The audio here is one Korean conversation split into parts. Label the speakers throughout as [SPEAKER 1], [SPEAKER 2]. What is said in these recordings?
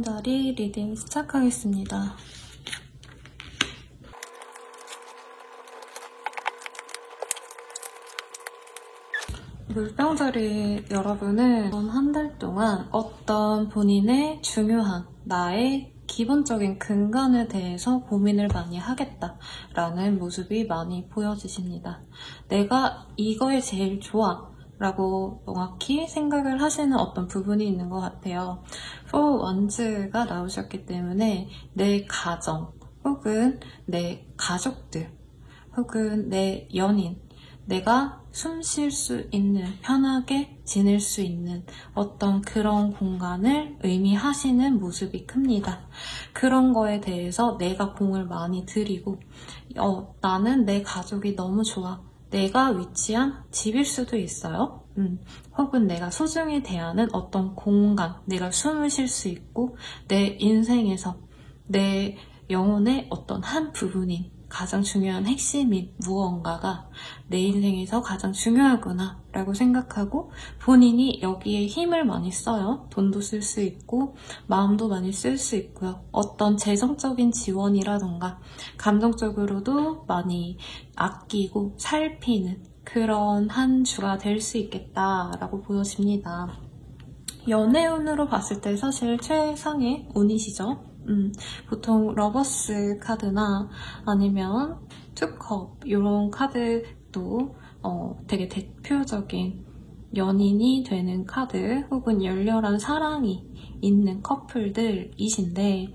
[SPEAKER 1] 물병자리 리딩 시작하겠습니다. 물병자리 여러분은 한 달 동안 어떤 본인의 중요한 나의 기본적인 근간에 대해서 고민을 많이 하겠다라는 모습이 많이 보여지십니다. 내가 이거에 제일 좋아 라고 명확히 생각을 하시는 어떤 부분이 있는 것 같아요. 4 원즈가 나오셨기 때문에 내 가정 혹은 내 가족들 혹은 내 연인, 내가 숨 쉴 수 있는, 편하게 지낼 수 있는 어떤 그런 공간을 의미하시는 모습이 큽니다. 그런 거에 대해서 내가 공을 많이 들이고 나는 내 가족이 너무 좋아. 내가 위치한 집일 수도 있어요. 혹은 내가 소중히 대하는 어떤 공간, 내가 숨을 쉴 수 있고 내 인생에서 내 영혼의 어떤 한 부분인 가장 중요한 핵심인 무언가가 내 인생에서 가장 중요하구나 라고 생각하고 본인이 여기에 힘을 많이 써요. 돈도 쓸 수 있고 마음도 많이 쓸 수 있고요. 어떤 재정적인 지원이라던가 감정적으로도 많이 아끼고 살피는 그런 한 주가 될 수 있겠다라고 보여집니다. 연애운으로 봤을 때 사실 최상의 운이시죠. 보통 러버스 카드나 아니면 투컵 이런 카드도 되게 대표적인 연인이 되는 카드 혹은 열렬한 사랑이 있는 커플들이신데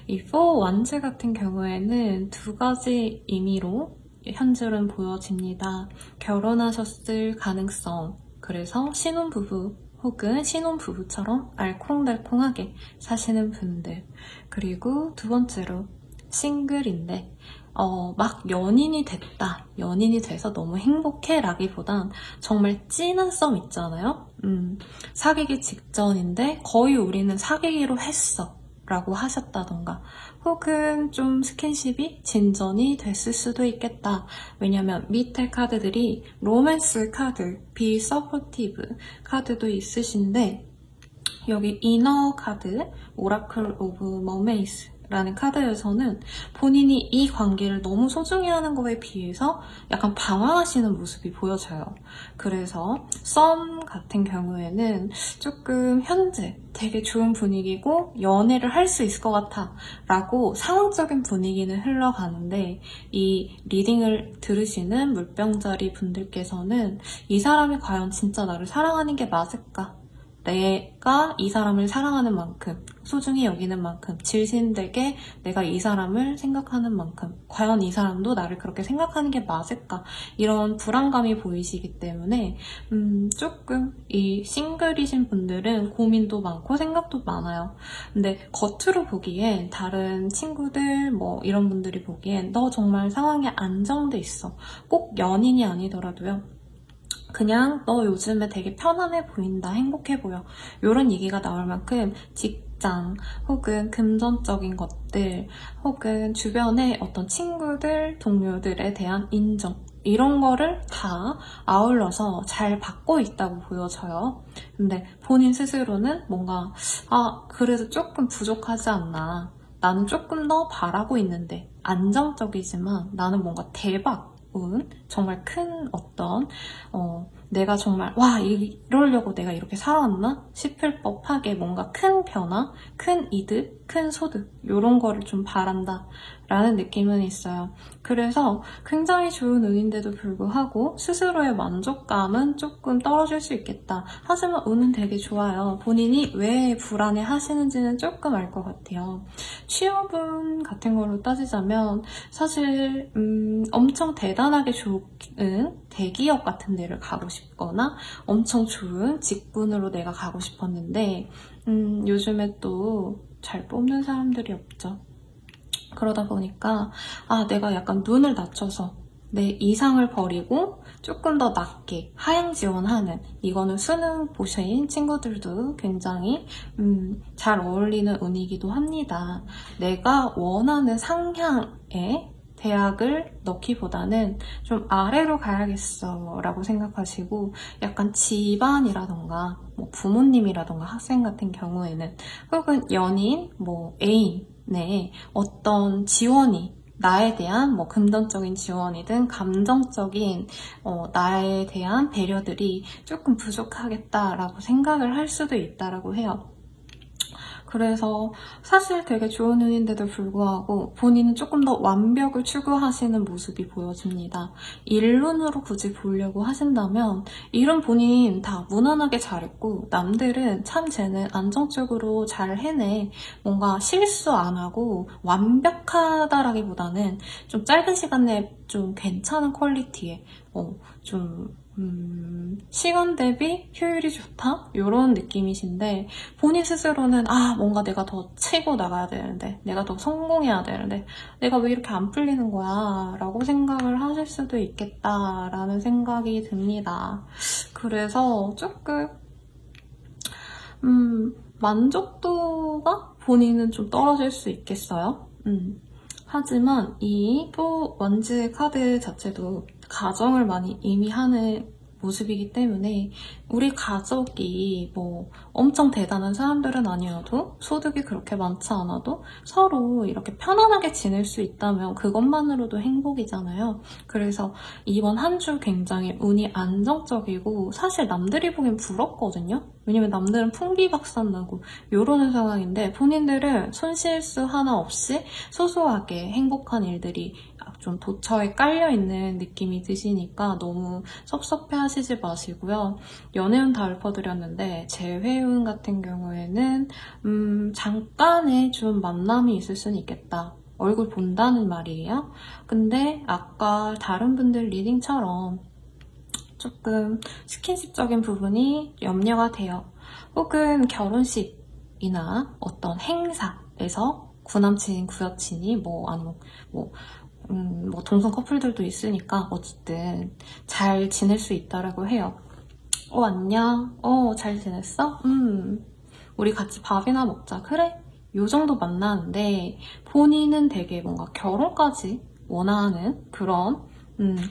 [SPEAKER 1] 이 4 원즈 같은 경우에는 두 가지 의미로 현줄은 보여집니다. 결혼하셨을 가능성, 그래서 신혼부부 혹은 신혼부부처럼 알콩달콩하게 사시는 분들, 그리고 두 번째로 싱글인데 막 연인이 됐다, 연인이 돼서 너무 행복해 라기보단 정말 진한 썸 있잖아요. 사귀기 직전인데 거의 우리는 사귀기로 했어 라고 하셨다던가 혹은 좀 스킨십이 진전이 됐을 수도 있겠다. 왜냐면 밑에 카드들이 로맨스 카드, 비서포티브 카드도 있으신데 여기 이너 카드, 오라클 오브 머메이스 라는 카드에서는 본인이 이 관계를 너무 소중히 하는 거에 비해서 약간 방황하시는 모습이 보여져요. 그래서 썸 같은 경우에는 조금 현재 되게 좋은 분위기고 연애를 할 수 있을 것 같아 라고 상황적인 분위기는 흘러가는데 이 리딩을 들으시는 물병자리 분들께서는 이 사람이 과연 진짜 나를 사랑하는 게 맞을까? 내가 이 사람을 사랑하는 만큼, 소중히 여기는 만큼, 질신되게 내가 이 사람을 생각하는 만큼 과연 이 사람도 나를 그렇게 생각하는 게 맞을까? 이런 불안감이 보이시기 때문에 조금 이 싱글이신 분들은 고민도 많고 생각도 많아요. 근데 겉으로 보기엔 다른 친구들 뭐 이런 분들이 보기엔 너 정말 상황이 안정돼 있어. 꼭 연인이 아니더라도요. 그냥 너 요즘에 되게 편안해 보인다, 행복해 보여 이런 얘기가 나올 만큼 직장 혹은 금전적인 것들 혹은 주변의 어떤 친구들, 동료들에 대한 인정 이런 거를 다 아울러서 잘 받고 있다고 보여져요. 근데 본인 스스로는 뭔가 그래도 조금 부족하지 않나, 나는 조금 더 바라고 있는데 안정적이지만 나는 뭔가 대박 정말 큰 어떤 내가 정말 와 이러려고 내가 이렇게 살아왔나 싶을 법하게 뭔가 큰 변화, 큰 이득, 큰 소득 이런 거를 좀 바란다 라는 느낌은 있어요. 그래서 굉장히 좋은 운인데도 불구하고 스스로의 만족감은 조금 떨어질 수 있겠다. 하지만 운은 되게 좋아요. 본인이 왜 불안해 하시는지는 조금 알 것 같아요. 취업운 같은 걸로 따지자면 사실 엄청 대단하게 좋은 대기업 같은 데를 가고 싶거나 엄청 좋은 직군으로 내가 가고 싶었는데 요즘에 또 잘 뽑는 사람들이 없죠. 그러다 보니까 내가 약간 눈을 낮춰서 내 이상을 버리고 조금 더 낮게 하향 지원하는, 이거는 수능 보신 친구들도 굉장히 잘 어울리는 운이기도 합니다. 내가 원하는 상향에 대학을 넣기보다는 좀 아래로 가야겠어 라고 생각하시고 약간 집안이라던가 뭐 부모님이라던가 학생 같은 경우에는 혹은 연인, 뭐 애인의 어떤 지원이 나에 대한 뭐 금전적인 지원이든 감정적인 나에 대한 배려들이 조금 부족하겠다라고 생각을 할 수도 있다라고 해요. 그래서 사실 되게 좋은 운인데도 불구하고 본인은 조금 더 완벽을 추구하시는 모습이 보여집니다. 일눈으로 굳이 보려고 하신다면 이런 본인 다 무난하게 잘했고 남들은 참 쟤는 안정적으로 잘 해내, 뭔가 실수 안 하고 완벽하다라기보다는 좀 짧은 시간 내에 좀 괜찮은 퀄리티의 시간 대비 효율이 좋다? 이런 느낌이신데 본인 스스로는 뭔가 내가 더 치고 나가야 되는데 내가 더 성공해야 되는데 내가 왜 이렇게 안 풀리는 거야? 라고 생각을 하실 수도 있겠다라는 생각이 듭니다. 그래서 조금 만족도가 본인은 좀 떨어질 수 있겠어요? 하지만 이 원즈 카드 자체도 가정을 많이 의미하는 모습이기 때문에 우리 가족이 뭐 엄청 대단한 사람들은 아니어도 소득이 그렇게 많지 않아도 서로 이렇게 편안하게 지낼 수 있다면 그것만으로도 행복이잖아요. 그래서 이번 한 주 굉장히 운이 안정적이고 사실 남들이 보기엔 부럽거든요. 왜냐면 남들은 풍비박산나고 이러는 상황인데 본인들은 손실수 하나 없이 소소하게 행복한 일들이 좀 도처에 깔려있는 느낌이 드시니까 너무 섭섭해하시지 마시고요. 연애운 다 읊어드렸는데 재회운 같은 경우에는 잠깐의 좀 만남이 있을 수는 있겠다. 얼굴 본다는 말이에요. 근데 아까 다른 분들 리딩처럼 조금 스킨십적인 부분이 염려가 돼요. 혹은 결혼식이나 어떤 행사에서 구남친, 구여친이 아니면 동성 커플들도 있으니까 어쨌든 잘 지낼 수 있다라고 해요. 안녕. 잘 지냈어? 우리 같이 밥이나 먹자. 그래? 요 정도 만나는데 본인은 되게 뭔가 결혼까지 원하는 그런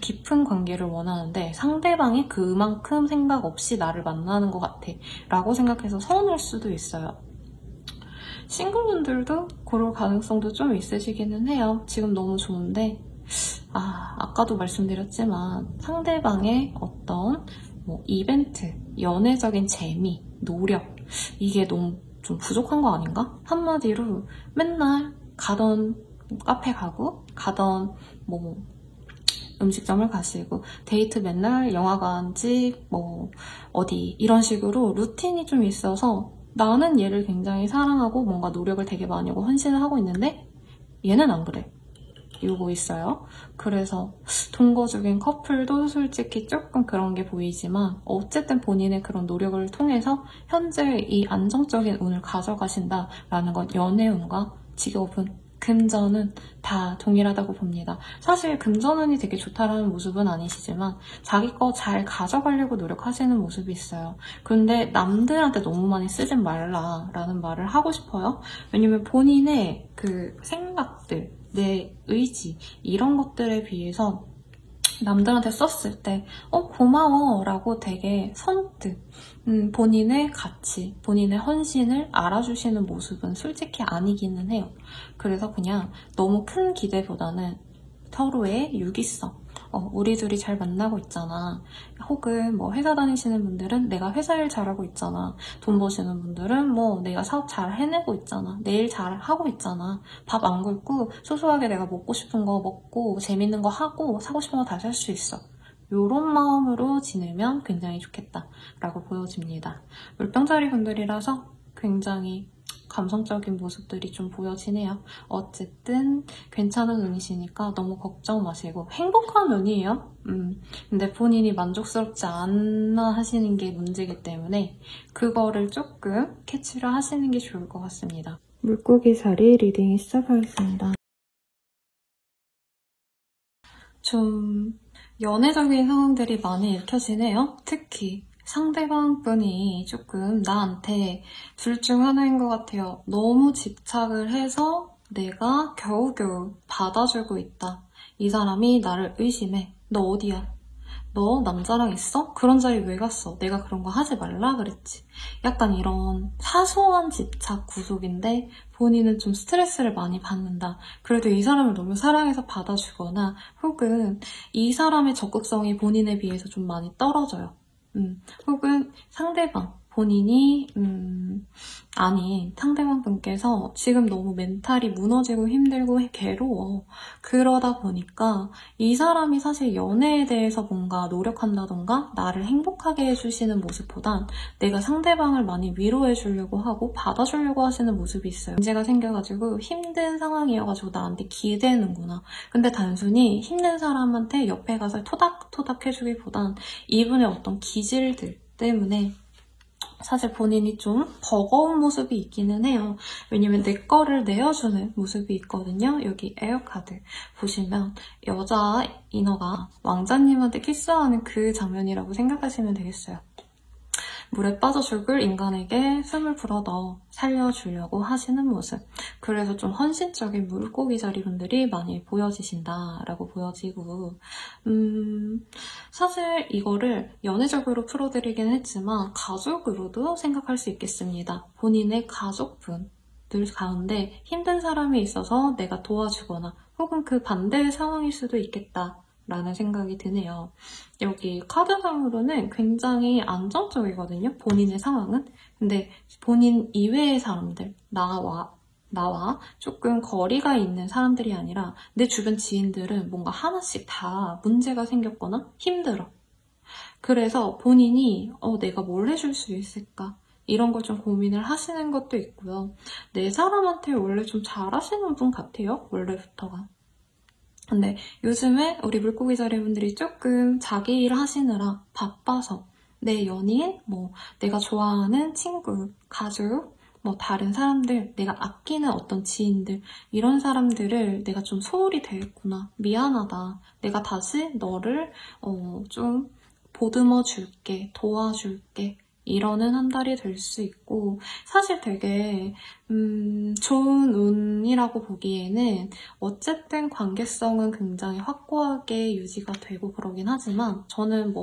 [SPEAKER 1] 깊은 관계를 원하는데 상대방이 그만큼 생각 없이 나를 만나는 것 같아 라고 생각해서 서운할 수도 있어요. 싱글분들도 그럴 가능성도 좀 있으시기는 해요. 지금 너무 좋은데 아까도 말씀드렸지만 상대방의 어떤 이벤트, 연애적인 재미, 노력 이게 너무 좀 부족한 거 아닌가? 한마디로 맨날 가던 카페 가던 음식점을 가시고 데이트 맨날 영화관집 어디 이런 식으로 루틴이 좀 있어서 나는 얘를 굉장히 사랑하고 뭔가 노력을 되게 많이 하고 헌신을 하고 있는데 얘는 안 그래. 요거 있어요. 그래서 동거 중인 커플도 솔직히 조금 그런 게 보이지만 어쨌든 본인의 그런 노력을 통해서 현재 이 안정적인 운을 가져가신다라는 건 연애운과 직업운, 금전은 다 동일하다고 봅니다. 사실 금전운이 되게 좋다라는 모습은 아니시지만 자기 거 잘 가져가려고 노력하시는 모습이 있어요. 그런데 남들한테 너무 많이 쓰진 말라라는 말을 하고 싶어요. 왜냐면 본인의 그 생각들, 내 의지 이런 것들에 비해서 남들한테 썼을 때 고마워 라고 되게 선뜻 본인의 가치, 본인의 헌신을 알아주시는 모습은 솔직히 아니기는 해요. 그래서 그냥 너무 큰 기대보다는 서로의 유기성, 우리 둘이 잘 만나고 있잖아. 혹은 회사 다니시는 분들은 내가 회사 일 잘하고 있잖아. 돈 버시는 분들은 내가 사업 잘 해내고 있잖아. 내 일 잘 하고 있잖아. 밥 안 굶고 소소하게 내가 먹고 싶은 거 먹고 재밌는 거 하고 사고 싶은 거 다 살 수 있어. 이런 마음으로 지내면 굉장히 좋겠다라고 보여집니다. 물병자리 분들이라서 굉장히 감성적인 모습들이 좀 보여지네요. 어쨌든 괜찮은 운이시니까 너무 걱정 마시고 행복한 운이에요. 근데 본인이 만족스럽지 않아 하시는 게 문제이기 때문에 그거를 조금 캐치를 하시는 게 좋을 것 같습니다. 물고기살이 리딩 시작하겠습니다. 좀 연애적인 상황들이 많이 읽혀지네요. 특히 상대방 분이 조금 나한테 둘 중 하나인 것 같아요. 너무 집착을 해서 내가 겨우겨우 받아주고 있다. 이 사람이 나를 의심해. 너 어디야? 너 남자랑 있어? 그런 자리 왜 갔어? 내가 그런 거 하지 말라 그랬지. 약간 이런 사소한 집착 구속인데 본인은 좀 스트레스를 많이 받는다. 그래도 이 사람을 너무 사랑해서 받아주거나 혹은 이 사람의 적극성이 본인에 비해서 좀 많이 떨어져요. 혹은 상대방, 본인이 아니 상대방 분께서 지금 너무 멘탈이 무너지고 힘들고 괴로워. 그러다 보니까 이 사람이 사실 연애에 대해서 뭔가 노력한다던가 나를 행복하게 해주시는 모습보단 내가 상대방을 많이 위로해 주려고 하고 받아주려고 하시는 모습이 있어요. 문제가 생겨가지고 힘든 상황이어가지고 나한테 기대는구나. 근데 단순히 힘든 사람한테 옆에 가서 토닥토닥 해주기보단 이분의 어떤 기질들 때문에 사실 본인이 좀 버거운 모습이 있기는 해요. 왜냐면 내 거를 내어주는 모습이 있거든요. 여기 에어카드 보시면 여자 인어가 왕자님한테 키스하는 그 장면이라고 생각하시면 되겠어요. 물에 빠져 죽을 인간에게 숨을 불어넣어 살려주려고 하시는 모습. 그래서 좀 헌신적인 물고기 자리분들이 많이 보여지신다라고 보여지고 사실 이거를 연애적으로 풀어드리긴 했지만 가족으로도 생각할 수 있겠습니다. 본인의 가족분들 가운데 힘든 사람이 있어서 내가 도와주거나 혹은 그 반대의 상황일 수도 있겠다. 라는 생각이 드네요. 여기 카드상으로는 굉장히 안정적이거든요. 본인의 상황은. 근데 본인 이외의 사람들, 나와 조금 거리가 있는 사람들이 아니라 내 주변 지인들은 뭔가 하나씩 다 문제가 생겼거나 힘들어. 그래서 본인이 내가 뭘 해줄 수 있을까? 이런 걸 좀 고민을 하시는 것도 있고요. 내 사람한테 원래 좀 잘하시는 분 같아요. 원래부터가. 근데 요즘에 우리 물고기 자리분들이 조금 자기 일 하시느라 바빠서 내 연인, 내가 좋아하는 친구, 가족, 다른 사람들, 내가 아끼는 어떤 지인들 이런 사람들을 내가 좀 소홀히 대했구나. 미안하다. 내가 다시 너를 좀 보듬어 줄게, 도와줄게. 이러는 한 달이 될 수 있고 사실 되게 좋은 운이라고 보기에는 어쨌든 관계성은 굉장히 확고하게 유지가 되고 그러긴 하지만 저는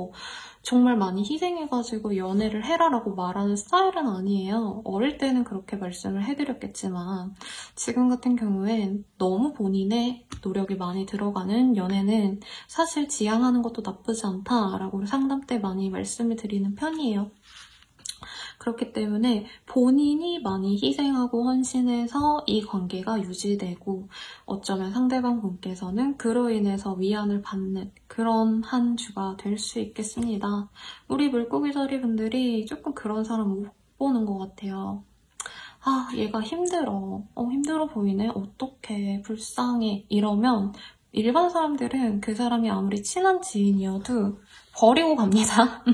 [SPEAKER 1] 정말 많이 희생해가지고 연애를 해라라고 말하는 스타일은 아니에요. 어릴 때는 그렇게 말씀을 해드렸겠지만 지금 같은 경우엔 너무 본인의 노력이 많이 들어가는 연애는 사실 지향하는 것도 나쁘지 않다라고 상담 때 많이 말씀을 드리는 편이에요. 그렇기 때문에 본인이 많이 희생하고 헌신해서 이 관계가 유지되고 어쩌면 상대방 분께서는 그로 인해서 위안을 받는 그런 한 주가 될 수 있겠습니다. 우리 물고기 자리 분들이 조금 그런 사람 못 보는 것 같아요. 아, 얘가 힘들어. 힘들어 보이네. 어떡해. 불쌍해. 이러면 일반 사람들은 그 사람이 아무리 친한 지인이어도 버리고 갑니다.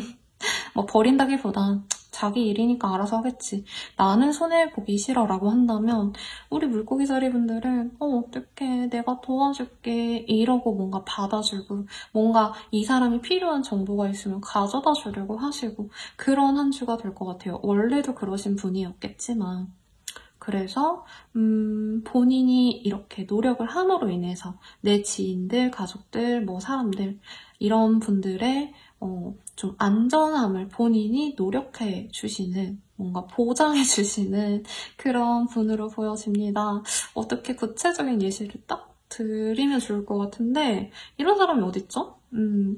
[SPEAKER 1] 버린다기보단 자기 일이니까 알아서 하겠지. 나는 손해보기 싫어라고 한다면 우리 물고기 자리분들은 어떡해 내가 도와줄게 이러고 뭔가 받아주고 뭔가 이 사람이 필요한 정보가 있으면 가져다 주려고 하시고 그런 한 주가 될 것 같아요. 원래도 그러신 분이었겠지만 그래서 본인이 이렇게 노력을 함으로 인해서 내 지인들, 가족들, 사람들 이런 분들의 좀 안전함을 본인이 노력해 주시는 뭔가 보장해 주시는 그런 분으로 보여집니다. 어떻게 구체적인 예시를 딱 드리면 좋을 것 같은데 이런 사람이 어딨죠?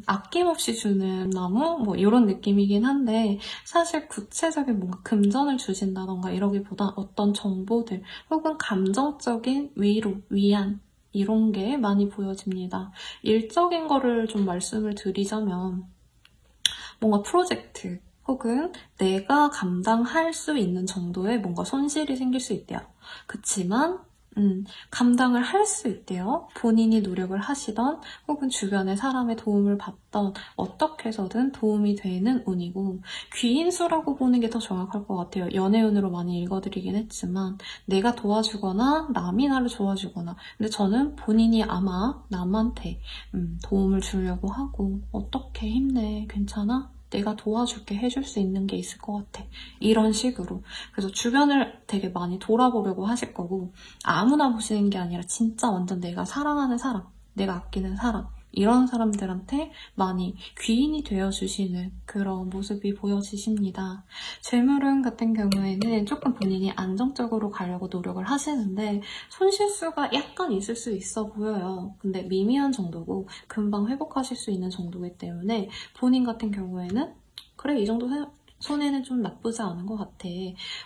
[SPEAKER 1] 아낌없이 주는 나무? 이런 느낌이긴 한데 사실 구체적인 뭔가 금전을 주신다던가 이러기보다 어떤 정보들 혹은 감정적인 위로, 위안 이런 게 많이 보여집니다. 일적인 거를 좀 말씀을 드리자면 뭔가 프로젝트 혹은 내가 감당할 수 있는 정도의 뭔가 손실이 생길 수 있대요. 그치만 감당을 할 수 있대요. 본인이 노력을 하시던 혹은 주변의 사람의 도움을 받던 어떻게 해서든 도움이 되는 운이고 귀인수라고 보는 게 더 정확할 것 같아요. 연애운으로 많이 읽어드리긴 했지만 내가 도와주거나 남이 나를 도와주거나 근데 저는 본인이 아마 남한테 도움을 주려고 하고 어떻게 힘내 괜찮아? 내가 도와줄게 해줄 수 있는 게 있을 것 같아. 이런 식으로. 그래서 주변을 되게 많이 돌아보려고 하실 거고 아무나 보시는 게 아니라 진짜 완전 내가 사랑하는 사람 내가 아끼는 사람, 이런 사람들한테 많이 귀인이 되어주시는 그런 모습이 보여지십니다. 재물운 같은 경우에는 조금 본인이 안정적으로 가려고 노력을 하시는데 손실수가 약간 있을 수 있어 보여요. 근데 미미한 정도고 금방 회복하실 수 있는 정도이기 때문에 본인 같은 경우에는 그래, 이 정도 손해는 좀 나쁘지 않은 것 같아.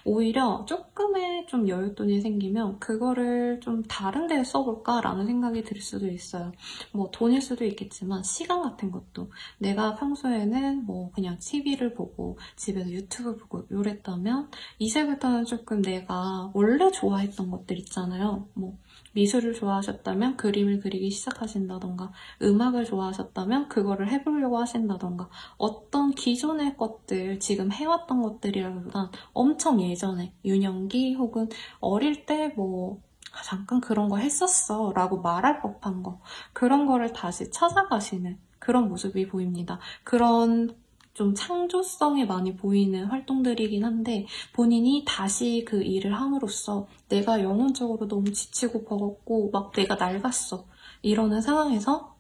[SPEAKER 1] 오히려 조금의 좀 여윳돈이 생기면 그거를 좀 다른 데에 써볼까라는 생각이 들 수도 있어요. 뭐 돈일 수도 있겠지만 시간 같은 것도 내가 평소에는 뭐 그냥 TV를 보고 집에서 유튜브 보고 이랬다면 이제부터는 조금 내가 원래 좋아했던 것들 있잖아요. 뭐 미술을 좋아하셨다면 그림을 그리기 시작하신다던가 음악을 좋아하셨다면 그거를 해보려고 하신다던가 어떤 기존의 것들, 지금 해왔던 것들이라기보단 엄청 예전에 유년기 혹은 어릴 때 뭐 잠깐 그런 거 했었어 라고 말할 법한 거, 그런 거를 다시 찾아가시는 그런 모습이 보입니다. 그런 좀 창조성이 많이 보이는 활동들이긴 한데 본인이 다시 그 일을 함으로써 내가 영혼적으로 너무 지치고 버겁고 막 내가 낡았어 이러는 상황에서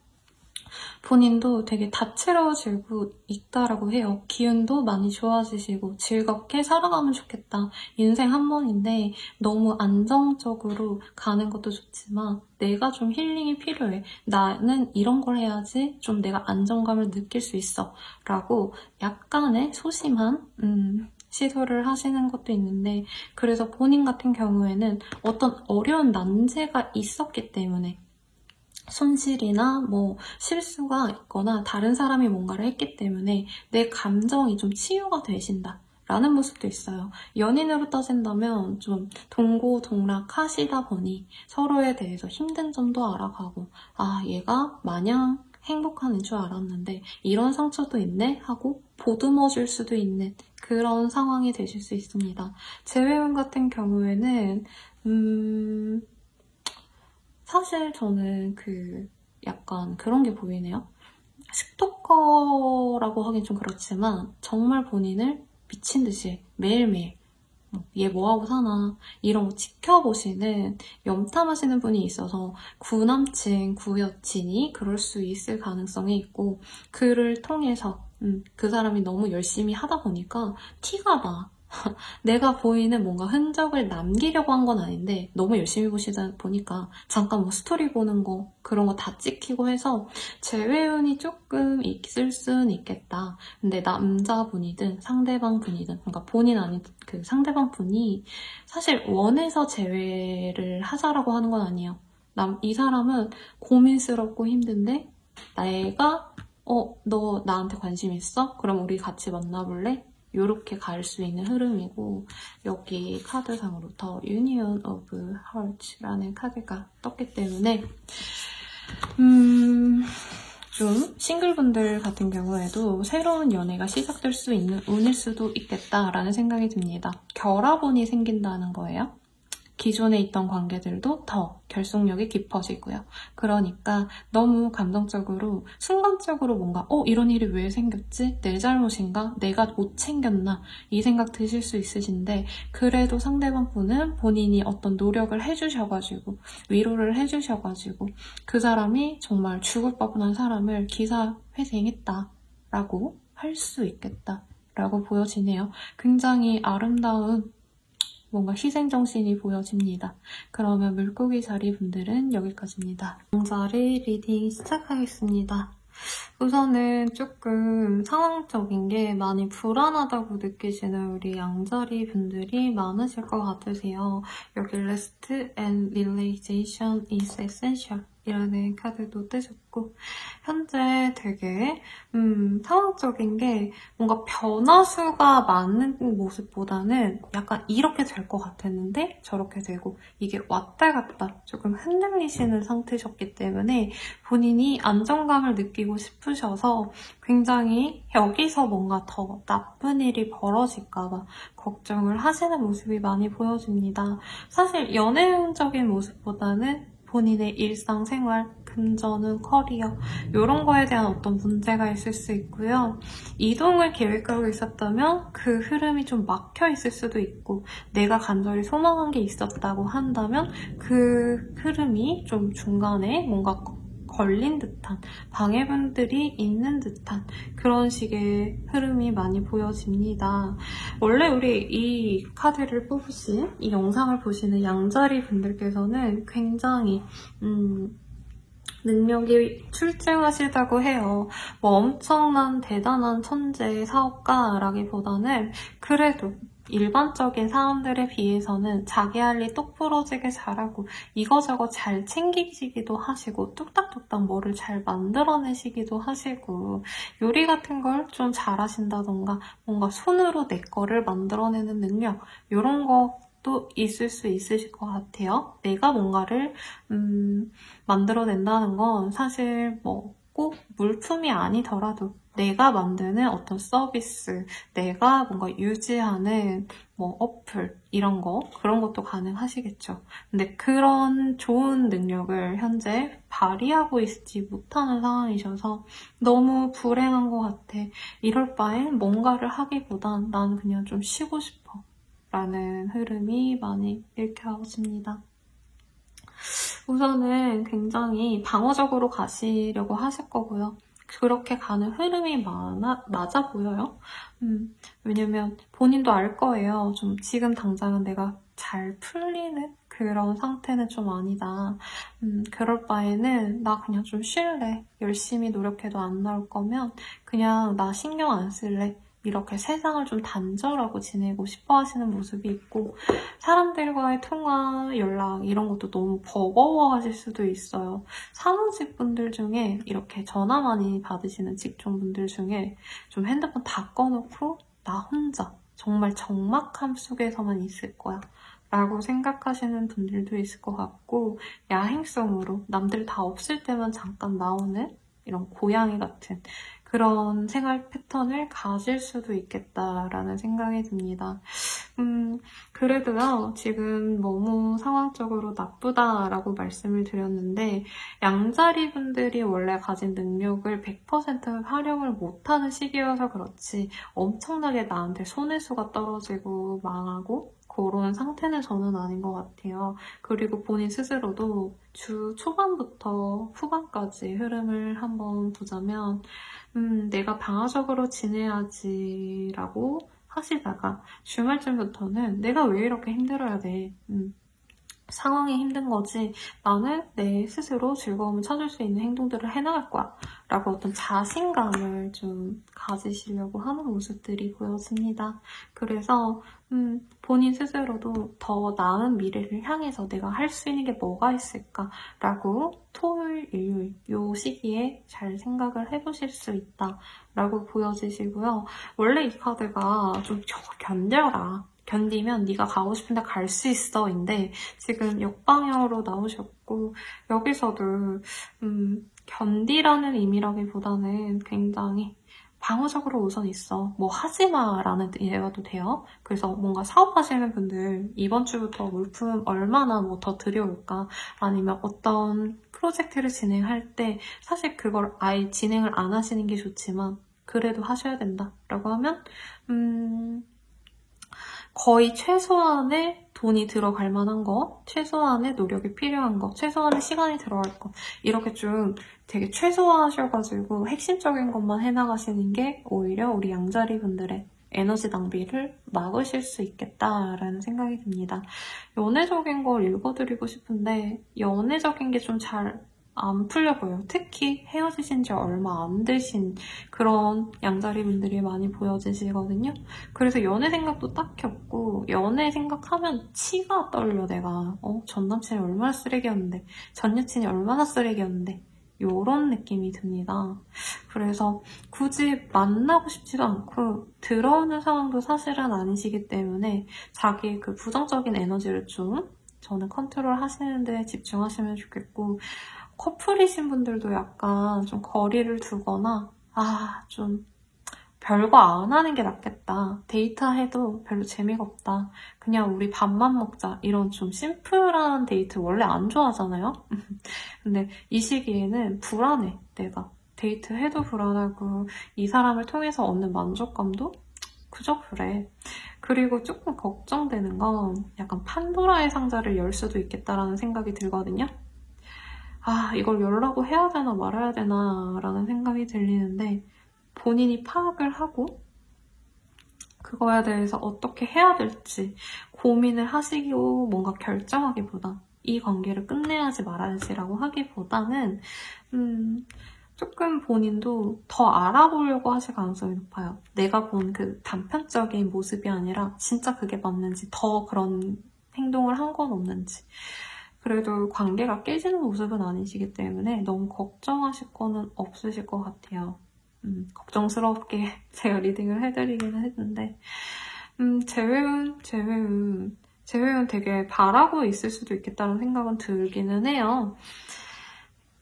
[SPEAKER 1] 본인도 되게 다채로워지고 있다라고 해요. 기운도 많이 좋아지시고 즐겁게 살아가면 좋겠다. 인생 한 번인데 너무 안정적으로 가는 것도 좋지만 내가 좀 힐링이 필요해. 나는 이런 걸 해야지 좀 내가 안정감을 느낄 수 있어. 라고 약간의 소심한 시도를 하시는 것도 있는데 그래서 본인 같은 경우에는 어떤 어려운 난제가 있었기 때문에 손실이나 뭐 실수가 있거나 다른 사람이 뭔가를 했기 때문에 내 감정이 좀 치유가 되신다 라는 모습도 있어요. 연인으로 따진다면 좀 동고동락하시다 보니 서로에 대해서 힘든 점도 알아가고 아 얘가 마냥 행복한 줄 알았는데 이런 상처도 있네 하고 보듬어 줄 수도 있는 그런 상황이 되실 수 있습니다. 재회운 같은 경우에는 사실 저는 약간 그런 게 보이네요. 스토커라고 하긴 좀 그렇지만 정말 본인을 미친 듯이 매일매일 얘 뭐하고 사나 이런 거 지켜보시는 염탐하시는 분이 있어서 구남친, 구여친이 그럴 수 있을 가능성이 있고 그를 통해서 그 사람이 너무 열심히 하다 보니까 티가 나. 내가 보이는 뭔가 흔적을 남기려고 한 건 아닌데 너무 열심히 보시다 보니까 잠깐 뭐 스토리 보는 거 그런 거 다 찍히고 해서 재회운이 조금 있을 수는 있겠다. 근데 남자분이든 상대방 분이든 그러니까 본인 아닌 그 상대방 분이 사실 원해서 재회를 하자라고 하는 건 아니에요. 이 사람은 고민스럽고 힘든데 내가 너 나한테 관심 있어? 그럼 우리 같이 만나볼래? 이렇게 갈 수 있는 흐름이고 여기 카드상으로 더 Union of Hearts라는 카드가 떴기 때문에 좀 싱글분들 같은 경우에도 새로운 연애가 시작될 수 있는 운일 수도 있겠다라는 생각이 듭니다. 결합운이 생긴다는 거예요. 기존에 있던 관계들도 더 결속력이 깊어지고요. 그러니까 너무 감정적으로 순간적으로 뭔가 이런 일이 왜 생겼지? 내 잘못인가? 내가 못 챙겼나? 이 생각 드실 수 있으신데 그래도 상대방 분은 본인이 어떤 노력을 해주셔가지고 위로를 해주셔가지고 그 사람이 정말 죽을 뻔한 사람을 기사회생했다 라고 할 수 있겠다 라고 보여지네요. 굉장히 아름다운 뭔가 희생정신이 보여집니다. 그러면 물고기 자리 분들은 여기까지입니다. 양자리 리딩 시작하겠습니다. 우선은 조금 상황적인 게 많이 불안하다고 느끼시는 우리 양자리 분들이 많으실 것 같으세요. 여기 Rest and Realization is Essential 이라는 카드도 뜨셨고 현재 되게 상황적인 게 뭔가 변화수가 많은 모습보다는 약간 이렇게 될 것 같았는데 저렇게 되고 이게 왔다 갔다 조금 흔들리시는 상태셨기 때문에 본인이 안정감을 느끼고 싶으셔서 굉장히 여기서 뭔가 더 나쁜 일이 벌어질까봐 걱정을 하시는 모습이 많이 보여집니다. 사실 연애운적인 모습보다는 본인의 일상생활, 금전운, 커리어 이런 거에 대한 어떤 문제가 있을 수 있고요. 이동을 계획하고 있었다면 그 흐름이 좀 막혀 있을 수도 있고 내가 간절히 소망한 게 있었다고 한다면 그 흐름이 좀 중간에 뭔가 걸린 듯한, 방해분들이 있는 듯한 그런 식의 흐름이 많이 보여집니다. 원래 우리 이 카드를 뽑으신, 이 영상을 보시는 양자리 분들께서는 굉장히 능력이 출중하시다고 해요. 뭐 엄청난 대단한 천재 사업가라기보다는 그래도 일반적인 사람들에 비해서는 자기 할 일 똑부러지게 잘하고 이거저거 잘 챙기시기도 하시고 뚝딱뚝딱 뭐를 잘 만들어내시기도 하시고 요리 같은 걸 좀 잘하신다던가 뭔가 손으로 내 거를 만들어내는 능력 이런 것도 있을 수 있으실 것 같아요. 내가 뭔가를 만들어낸다는 건 사실 뭐 꼭 물품이 아니더라도 내가 만드는 어떤 서비스, 내가 뭔가 유지하는 뭐 어플 이런 거 그런 것도 가능하시겠죠. 근데 그런 좋은 능력을 현재 발휘하고 있지 못하는 상황이셔서 너무 불행한 것 같아. 이럴 바엔 뭔가를 하기보단 난 그냥 좀 쉬고 싶어 라는 흐름이 많이 읽혀집니다. 우선은 굉장히 방어적으로 가시려고 하실 거고요. 그렇게 가는 흐름이 맞아 보여요. 왜냐면 본인도 알 거예요. 좀 지금 당장은 내가 잘 풀리는 그런 상태는 좀 아니다. 그럴 바에는 나 그냥 좀 쉴래. 열심히 노력해도 안 나올 거면 그냥 나 신경 안 쓸래. 이렇게 세상을 좀 단절하고 지내고 싶어 하시는 모습이 있고 사람들과의 통화, 연락 이런 것도 너무 버거워하실 수도 있어요. 사무직 분들 중에 이렇게 전화 많이 받으시는 직종분들 중에 좀 핸드폰 다 꺼놓고 나 혼자 정말 적막함 속에서만 있을 거야 라고 생각하시는 분들도 있을 것 같고 야행성으로 남들 다 없을 때만 잠깐 나오는 이런 고양이 같은 그런 생활 패턴을 가질 수도 있겠다라는 생각이 듭니다. 그래도요, 지금 너무 상황적으로 나쁘다라고 말씀을 드렸는데 양자리 분들이 원래 가진 능력을 100% 활용을 못하는 시기여서 그렇지 엄청나게 나한테 손해수가 떨어지고 망하고 그런 상태는 저는 아닌 것 같아요. 그리고 본인 스스로도 주 초반부터 후반까지 흐름을 한번 보자면 내가 방어적으로 지내야지 라고 하시다가 주말쯤부터는 내가 왜 이렇게 힘들어야 돼. 상황이 힘든 거지 나는 내 스스로 즐거움을 찾을 수 있는 행동들을 해나갈 거야 라고 어떤 자신감을 좀 가지시려고 하는 모습들이 보여집니다. 그래서 본인 스스로도 더 나은 미래를 향해서 내가 할 수 있는 게 뭐가 있을까 라고 토요일, 일요일 요 시기에 잘 생각을 해보실 수 있다 라고 보여지시고요. 원래 이 카드가 좀 견뎌라 견디면 네가 가고 싶은데 갈 수 있어 인데 지금 역방향으로 나오셨고 여기서도 견디라는 의미라기보다는 굉장히 방어적으로 우선 있어. 뭐 하지마 라는 얘기도 돼요. 그래서 뭔가 사업하시는 분들 이번 주부터 물품 얼마나 뭐 더 들여올까 아니면 어떤 프로젝트를 진행할 때 사실 그걸 아예 진행을 안 하시는 게 좋지만 그래도 하셔야 된다 라고 하면 거의 최소한의 돈이 들어갈 만한 거, 최소한의 노력이 필요한 거, 최소한의 시간이 들어갈 거 이렇게 좀 되게 최소화하셔가지고 핵심적인 것만 해나가시는 게 오히려 우리 양자리 분들의 에너지 낭비를 막으실 수 있겠다라는 생각이 듭니다. 연애적인 걸 읽어드리고 싶은데 연애적인 게 좀 잘 안 풀려 보여요. 특히 헤어지신 지 얼마 안 되신 그런 양자리 분들이 많이 보여지시거든요. 그래서 연애 생각도 딱히 없고 연애 생각하면 치가 떨려 내가. 전 남친이 얼마나 쓰레기였는데 전 여친이 얼마나 쓰레기였는데 이런 느낌이 듭니다. 그래서 굳이 만나고 싶지도 않고 들어오는 상황도 사실은 아니시기 때문에 자기의 그 부정적인 에너지를 좀 저는 컨트롤 하시는 데 집중하시면 좋겠고 커플이신 분들도 약간 좀 거리를 두거나 좀 별거 안 하는 게 낫겠다. 데이트해도 별로 재미가 없다. 그냥 우리 밥만 먹자. 이런 좀 심플한 데이트 원래 안 좋아하잖아요? 근데 이 시기에는 불안해, 내가. 데이트해도 불안하고 이 사람을 통해서 얻는 만족감도 그저 그래. 그리고 조금 걱정되는 건 약간 판도라의 상자를 열 수도 있겠다라는 생각이 들거든요. 아, 이걸 열라고 해야 되나 말아야 되나 라는 생각이 들리는데 본인이 파악을 하고 그거에 대해서 어떻게 해야 될지 고민을 하시고 뭔가 결정하기보다 이 관계를 끝내야지 말아야지라고 하기보다는 조금 본인도 더 알아보려고 하실 가능성이 높아요. 내가 본 그 단편적인 모습이 아니라 진짜 그게 맞는지, 더 그런 행동을 한 건 없는지. 그래도 관계가 깨지는 모습은 아니시기 때문에 너무 걱정하실 거는 없으실 것 같아요. 걱정스럽게 제가 리딩을 해드리기는 했는데 재회운 되게 바라고 있을 수도 있겠다는 생각은 들기는 해요.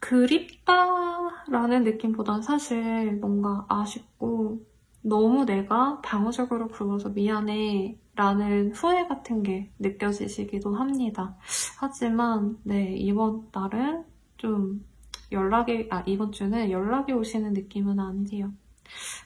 [SPEAKER 1] 그립다라는 느낌보단 사실 뭔가 아쉽고 너무 내가 방어적으로 굴어서 미안해 라는 후회 같은 게 느껴지시기도 합니다. 하지만 네, 이번 달은 좀 이번 주는 연락이 오시는 느낌은 아니세요.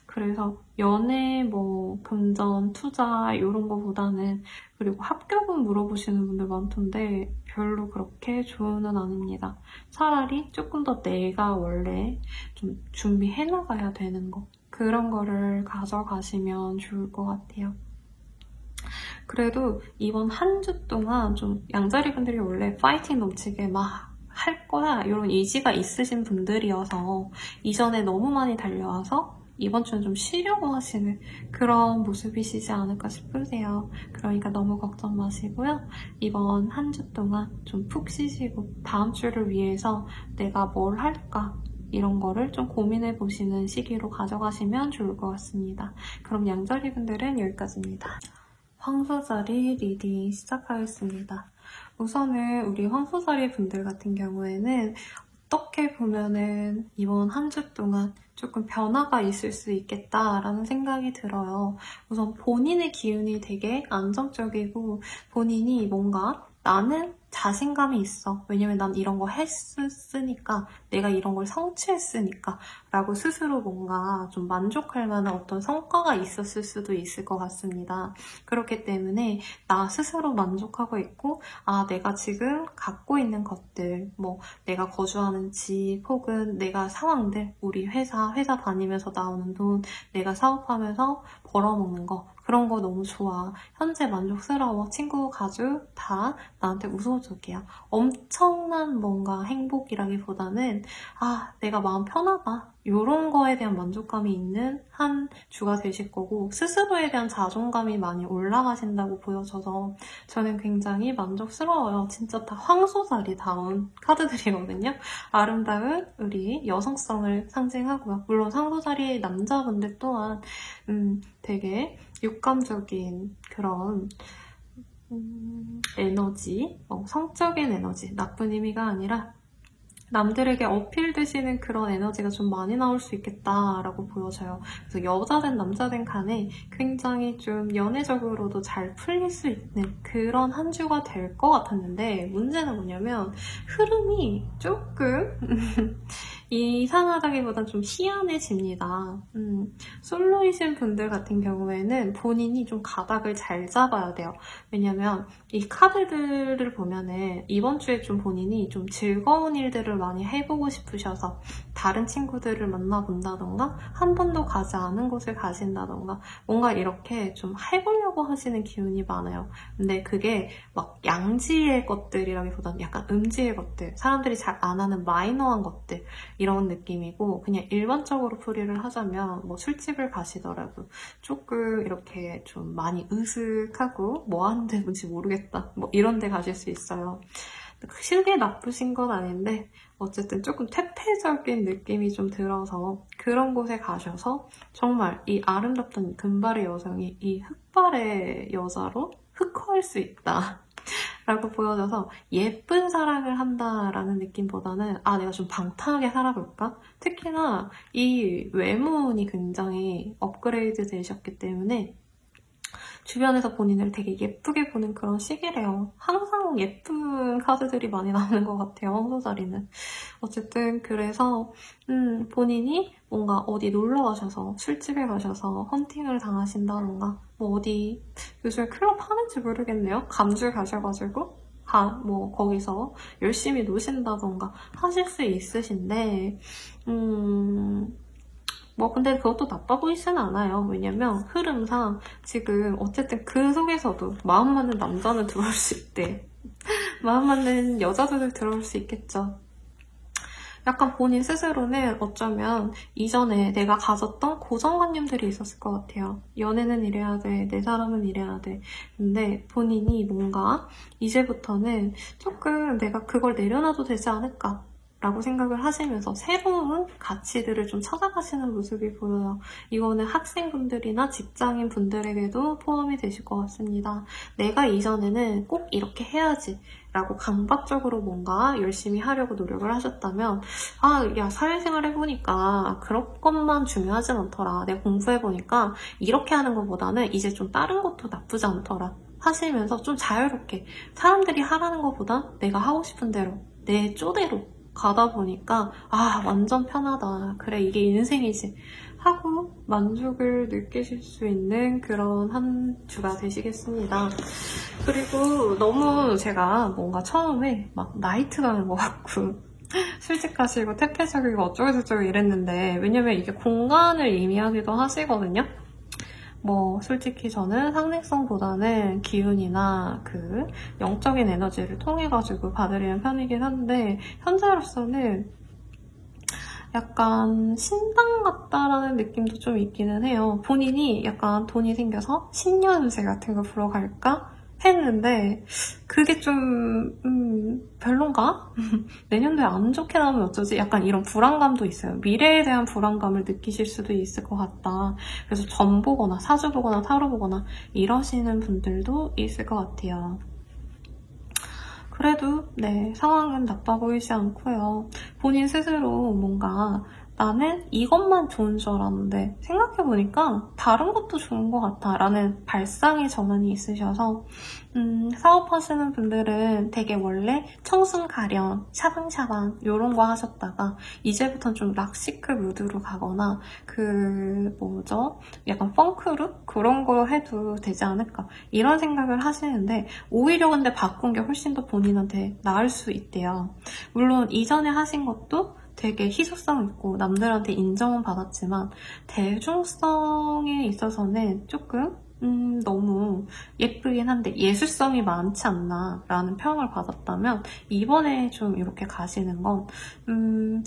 [SPEAKER 1] 그래서 연애, 뭐 금전, 투자 이런 거보다는, 그리고 합격은 물어보시는 분들 많던데 별로 그렇게 좋은은 아닙니다. 차라리 조금 더 내가 원래 좀 준비해 나가야 되는 거, 그런 거를 가져가시면 좋을 것 같아요. 그래도 이번 한 주 동안 좀 양자리 분들이 원래 파이팅 넘치게 막 할 거야 이런 의지가 있으신 분들이어서 이전에 너무 많이 달려와서 이번 주는 좀 쉬려고 하시는 그런 모습이시지 않을까 싶으세요. 그러니까 너무 걱정 마시고요. 이번 한 주 동안 좀 푹 쉬시고 다음 주를 위해서 내가 뭘 할까 이런 거를 좀 고민해 보시는 시기로 가져가시면 좋을 것 같습니다. 그럼 양자리 분들은 여기까지입니다. 황소자리 리딩 시작하겠습니다. 우선은 우리 황소자리 분들 같은 경우에는 어떻게 보면은 이번 한 주 동안 조금 변화가 있을 수 있겠다라는 생각이 들어요. 우선 본인의 기운이 되게 안정적이고 본인이 뭔가 나는 자신감이 있어. 왜냐면 난 이런 거 했으니까, 내가 이런 걸 성취했으니까 라고 스스로 뭔가 좀 만족할 만한 어떤 성과가 있었을 수도 있을 것 같습니다. 그렇기 때문에 나 스스로 만족하고 있고, 아, 내가 지금 갖고 있는 것들, 뭐 내가 거주하는 집 혹은 내가 상황들, 우리 회사 다니면서 나오는 돈, 내가 사업하면서 벌어먹는 거, 그런 거 너무 좋아. 현재 만족스러워. 친구, 가족 다 나한테 우호적이야. 엄청난 뭔가 행복이라기보다는 아, 내가 마음 편하다. 이런 거에 대한 만족감이 있는 한 주가 되실 거고 스스로에 대한 자존감이 많이 올라가신다고 보여져서 저는 굉장히 만족스러워요. 진짜 다 황소자리다운 카드들이거든요. 아름다운 우리 여성성을 상징하고요. 물론 황소자리의 남자분들 또한 되게 육감적인 그런 에너지, 성적인 에너지, 나쁜 의미가 아니라 남들에게 어필되시는 그런 에너지가 좀 많이 나올 수 있겠다라고 보여져요. 그래서 여자든 남자든 간에 굉장히 좀 연애적으로도 잘 풀릴 수 있는 그런 한 주가 될 것 같았는데 문제는 뭐냐면 흐름이 조금 이상하다기보단 좀 희한해집니다. 솔로이신 분들 같은 경우에는 본인이 좀 가닥을 잘 잡아야 돼요. 왜냐면 이 카드들을 보면은 이번 주에 좀 본인이 좀 즐거운 일들을 많이 해보고 싶으셔서 다른 친구들을 만나본다던가 한 번도 가지 않은 곳을 가신다던가 뭔가 이렇게 좀 해보려고 하시는 기운이 많아요. 근데 그게 막 양지의 것들이라기보다는 약간 음지의 것들, 사람들이 잘 안 하는 마이너한 것들 이런 느낌이고, 그냥 일반적으로 풀이를 하자면 뭐 술집을 가시더라도 조금 이렇게 좀 많이 으슥하고 뭐 하는 데인지 모르겠다 뭐 이런 데 가실 수 있어요. 크게 나쁘신 건 아닌데 어쨌든 조금 퇴폐적인 느낌이 좀 들어서 그런 곳에 가셔서 정말 이 아름답던 금발의 여성이 이 흑발의 여자로 흑화할 수 있다 라고 보여져서 예쁜 사랑을 한다라는 느낌보다는 아, 내가 좀 방탕하게 살아볼까? 특히나 이 외모운이 굉장히 업그레이드 되셨기 때문에 주변에서 본인을 되게 예쁘게 보는 그런 시기래요. 항상 예쁜 카드들이 많이 나오는 것 같아요, 황소자리는. 어쨌든 그래서 본인이 뭔가 어디 놀러 가셔서 술집에 가셔서 헌팅을 당하신다던가 뭐 어디 요즘에 클럽 하는지 모르겠네요. 감줄 가셔가지고 뭐 거기서 열심히 노신다던가 하실 수 있으신데 뭐 근데 그것도 나빠 보이지는 않아요. 왜냐면 흐름상 지금 어쨌든 그 속에서도 마음 맞는 남자는 들어올 수 있대. 마음 맞는 여자들도 들어올 수 있겠죠. 약간 본인 스스로는 어쩌면 이전에 내가 가졌던 고정관념들이 있었을 것 같아요. 연애는 이래야 돼, 내 사람은 이래야 돼. 근데 본인이 뭔가 이제부터는 조금 내가 그걸 내려놔도 되지 않을까 라고 생각을 하시면서 새로운 가치들을 좀 찾아가시는 모습이 보여요. 이거는 학생분들이나 직장인분들에게도 포함이 되실 것 같습니다. 내가 이전에는 꼭 이렇게 해야지 라고 강박적으로 뭔가 열심히 하려고 노력을 하셨다면 야 사회생활 해보니까 그런 것만 중요하진 않더라. 내가 공부해보니까 이렇게 하는 것보다는 이제 좀 다른 것도 나쁘지 않더라 하시면서 좀 자유롭게 사람들이 하라는 것보다 내가 하고 싶은 대로 내 쪼대로 가다 보니까 완전 편하다. 그래 이게 인생이지 하고 만족을 느끼실 수 있는 그런 한 주가 되시겠습니다. 그리고 너무 제가 뭔가 처음에 막 나이트 가는 것 같고 술집 가시고 태폐적이고 어쩌고저쩌고 이랬는데 왜냐면 이게 공간을 의미하기도 하시거든요. 뭐 솔직히 저는 상징성보다는 기운이나 그 영적인 에너지를 통해가지고 받으려는 편이긴 한데 현재로서는 약간 신당 같다라는 느낌도 좀 있기는 해요. 본인이 약간 돈이 생겨서 신년운세 같은 거 보러 갈까 했는데 그게 좀 별론가? 내년도에 안 좋게 나오면 어쩌지? 약간 이런 불안감도 있어요. 미래에 대한 불안감을 느끼실 수도 있을 것 같다. 그래서 점 보거나 사주 보거나 타로 보거나 이러시는 분들도 있을 것 같아요. 그래도 네, 상황은 나빠 보이지 않고요. 본인 스스로 뭔가 나는 이것만 좋은 줄 알았는데 생각해보니까 다른 것도 좋은 것 같아 라는 발상의 전환이 있으셔서 사업하시는 분들은 되게 원래 청순가련, 샤방샤방 이런 거 하셨다가 이제부터는 좀 락시크 무드로 가거나 약간 펑크룩? 그런 거 해도 되지 않을까 이런 생각을 하시는데 오히려 근데 바꾼 게 훨씬 더 본인한테 나을 수 있대요. 물론 이전에 하신 것도 되게 희소성 있고 남들한테 인정은 받았지만 대중성에 있어서는 조금 너무 예쁘긴 한데 예술성이 많지 않나 라는 평을 받았다면 이번에 좀 이렇게 가시는 건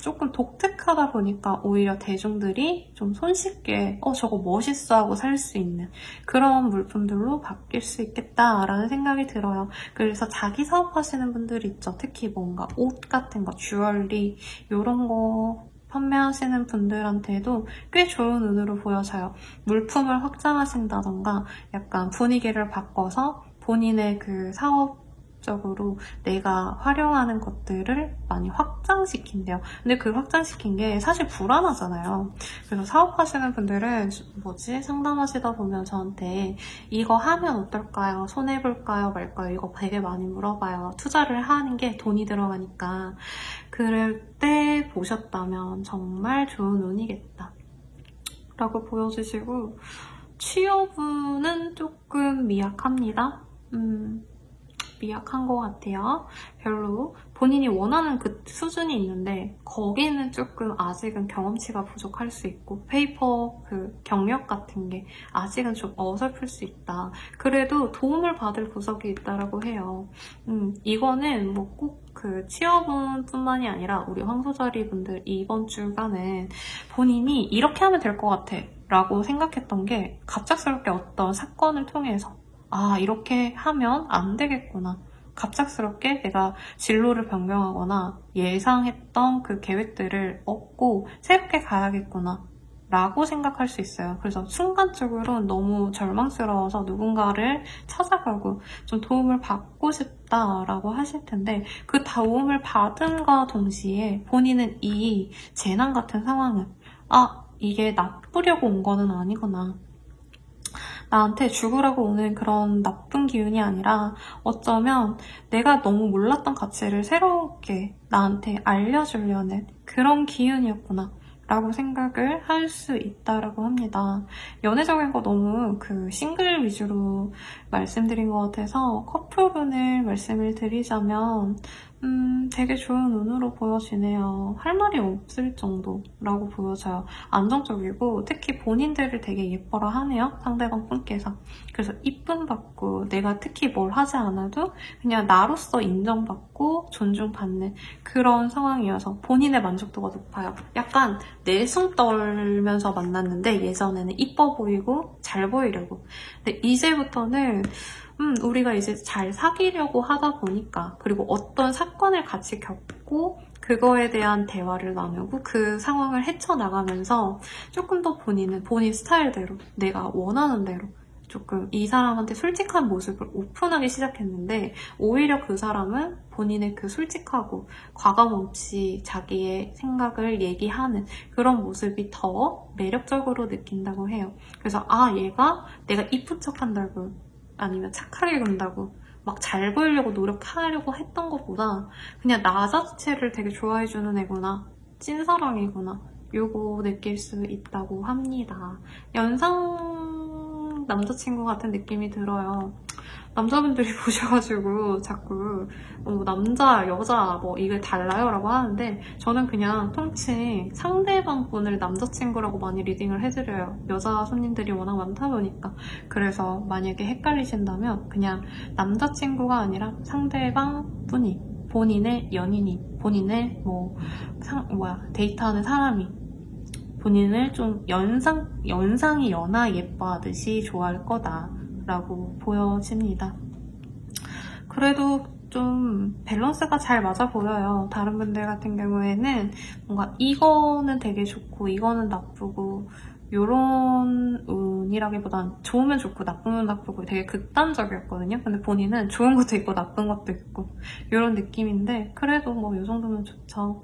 [SPEAKER 1] 조금 독특하다 보니까 오히려 대중들이 좀 손쉽게 저거 멋있어 하고 살 수 있는 그런 물품들로 바뀔 수 있겠다라는 생각이 들어요. 그래서 자기 사업하시는 분들 있죠. 특히 뭔가 옷 같은 거, 주얼리 이런 거 판매하시는 분들한테도 꽤 좋은 운으로 보여져요. 물품을 확장하신다던가 약간 분위기를 바꿔서 본인의 그 사업적으로 내가 활용하는 것들을 많이 확장시킨대요. 근데 그 확장시킨 게 사실 불안하잖아요. 그래서 사업하시는 분들은 상담하시다 보면 저한테 이거 하면 어떨까요? 손해볼까요? 말까요? 이거 되게 많이 물어봐요. 투자를 하는 게 돈이 들어가니까. 그럴 때 보셨다면 정말 좋은 운이겠다 라고 보여주시고 취업운은 조금 미약합니다. 미약한 것 같아요. 별로 본인이 원하는 그 수준이 있는데 거기는 조금 아직은 경험치가 부족할 수 있고 페이퍼 그 경력 같은 게 아직은 좀 어설플 수 있다. 그래도 도움을 받을 구석이 있다라고 해요. 이거는 뭐 꼭 그 취업운 뿐만이 아니라 우리 황소자리 분들 이번 주간은 본인이 이렇게 하면 될 것 같아 라고 생각했던 게 갑작스럽게 어떤 사건을 통해서 이렇게 하면 안 되겠구나. 갑작스럽게 내가 진로를 변경하거나 예상했던 그 계획들을 얻고 새롭게 가야겠구나 라고 생각할 수 있어요. 그래서 순간적으로 너무 절망스러워서 누군가를 찾아가고 좀 도움을 받고 싶다라고 하실 텐데 그 도움을 받음과 동시에 본인은 이 재난 같은 상황을 이게 나쁘려고 온 거는 아니구나. 나한테 죽으라고 오는 그런 나쁜 기운이 아니라 어쩌면 내가 너무 몰랐던 가치를 새롭게 나한테 알려주려는 그런 기운이었구나 라고 생각을 할 수 있다라고 합니다. 연애적인 거 너무 싱글 위주로 말씀드린 것 같아서 커플분을 말씀을 드리자면 되게 좋은 운으로 보여지네요. 할 말이 없을 정도라고 보여져요. 안정적이고 특히 본인들을 되게 예뻐라 하네요. 상대방 분께서. 그래서 이쁨 받고 내가 특히 뭘 하지 않아도 그냥 나로서 인정받고 존중받는 그런 상황이어서 본인의 만족도가 높아요. 약간 내숭 떨면서 만났는데 예전에는 이뻐 보이고 잘 보이려고. 근데 이제부터는 우리가 이제 잘 사귀려고 하다 보니까 그리고 어떤 사건을 같이 겪고 그거에 대한 대화를 나누고 그 상황을 헤쳐나가면서 조금 더 본인 스타일대로 내가 원하는 대로 조금 이 사람한테 솔직한 모습을 오픈하기 시작했는데 오히려 그 사람은 본인의 솔직하고 과감 없이 자기의 생각을 얘기하는 그런 모습이 더 매력적으로 느낀다고 해요. 그래서 얘가 내가 이쁜 척한다고 아니면 착하게 군다고 막 잘 보이려고 노력하려고 했던 것보다 그냥 나 자체를 되게 좋아해주는 애구나, 찐사랑이구나 요거 느낄 수 있다고 합니다. 연상 남자친구 같은 느낌이 들어요. 남자분들이 보셔가지고 자꾸 남자, 여자 뭐 이게 달라요? 라고 하는데 저는 그냥 통칭 상대방 분을 남자친구라고 많이 리딩을 해드려요. 여자 손님들이 워낙 많다 보니까. 그래서 만약에 헷갈리신다면 그냥 남자친구가 아니라 상대방 분이 본인의 연인이 본인의 데이트하는 사람이 본인을 좀 연상이 연하 예뻐하듯이 좋아할 거다 라고 보여집니다. 그래도 좀 밸런스가 잘 맞아 보여요. 다른 분들 같은 경우에는 뭔가 이거는 되게 좋고 이거는 나쁘고 요런 운이라기보단 좋으면 좋고 나쁘면 나쁘고 되게 극단적이었거든요. 근데 본인은 좋은 것도 있고 나쁜 것도 있고 요런 느낌인데 그래도 뭐 요 정도면 좋죠.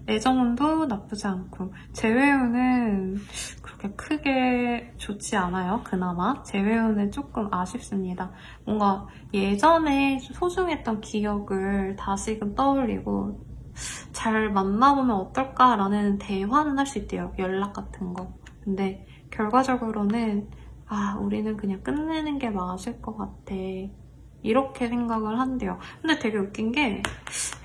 [SPEAKER 1] 애정운도 나쁘지 않고 재회운은 그렇게 크게 좋지 않아요. 그나마 재회운은 조금 아쉽습니다. 뭔가 예전에 소중했던 기억을 다시금 떠올리고 잘 만나보면 어떨까라는 대화는 할 수 있대요. 연락 같은 거. 근데 결과적으로는 우리는 그냥 끝내는 게 맞을 것 같아. 이렇게 생각을 한대요. 근데 되게 웃긴 게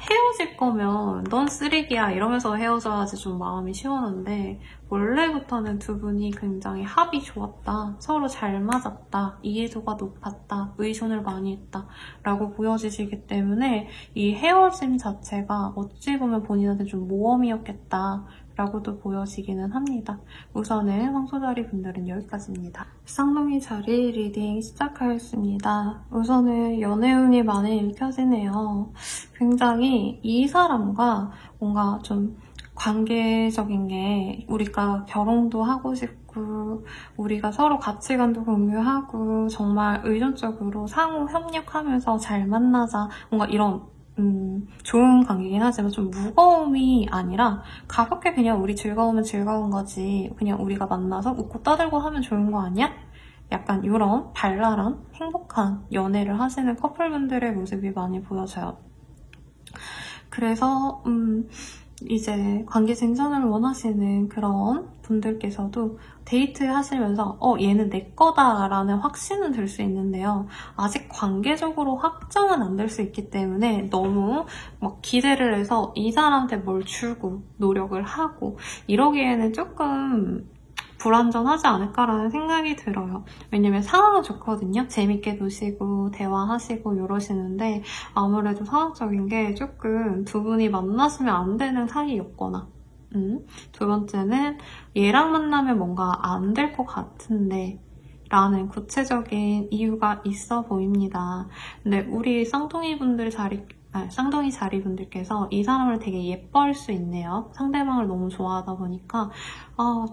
[SPEAKER 1] 헤어질 거면 넌 쓰레기야 이러면서 헤어져야지 좀 마음이 시원한데 원래부터는 두 분이 굉장히 합이 좋았다, 서로 잘 맞았다, 이해도가 높았다, 의존을 많이 했다 라고 보여지시기 때문에 이 헤어짐 자체가 어찌 보면 본인한테 좀 모험이었겠다 라고도 보여지기는 합니다. 우선은 황소자리 분들은 여기까지입니다. 쌍둥이 자리 리딩 시작하겠습니다. 우선은 연애운이 많이 읽혀지네요. 굉장히 이 사람과 뭔가 좀 관계적인 게 우리가 결혼도 하고 싶고 우리가 서로 가치관도 공유하고 정말 의존적으로 상호 협력하면서 잘 만나자 뭔가 이런 좋은 관계긴 하지만 좀 무거움이 아니라 가볍게 그냥 우리 즐거우면 즐거운 거지 그냥 우리가 만나서 웃고 떠들고 하면 좋은 거 아니야? 약간 이런 발랄한 행복한 연애를 하시는 커플분들의 모습이 많이 보여져요. 그래서 이제 관계 진전을 원하시는 그런 분들께서도 데이트 하시면서 얘는 내 거다라는 확신은 들 수 있는데요. 아직 관계적으로 확정은 안 될 수 있기 때문에 너무 막 기대를 해서 이 사람한테 뭘 주고 노력을 하고 이러기에는 조금 불안전하지 않을까라는 생각이 들어요. 왜냐면 상황은 좋거든요. 재밌게 노시고 대화하시고 이러시는데 아무래도 상황적인 게 조금 두 분이 만나시면 안 되는 사이였거나 두 번째는 얘랑 만나면 뭔가 안 될 것 같은데 라는 구체적인 이유가 있어 보입니다. 근데 우리 쌍둥이 자리 분들께서 이 사람을 되게 예뻐할 수 있네요. 상대방을 너무 좋아하다 보니까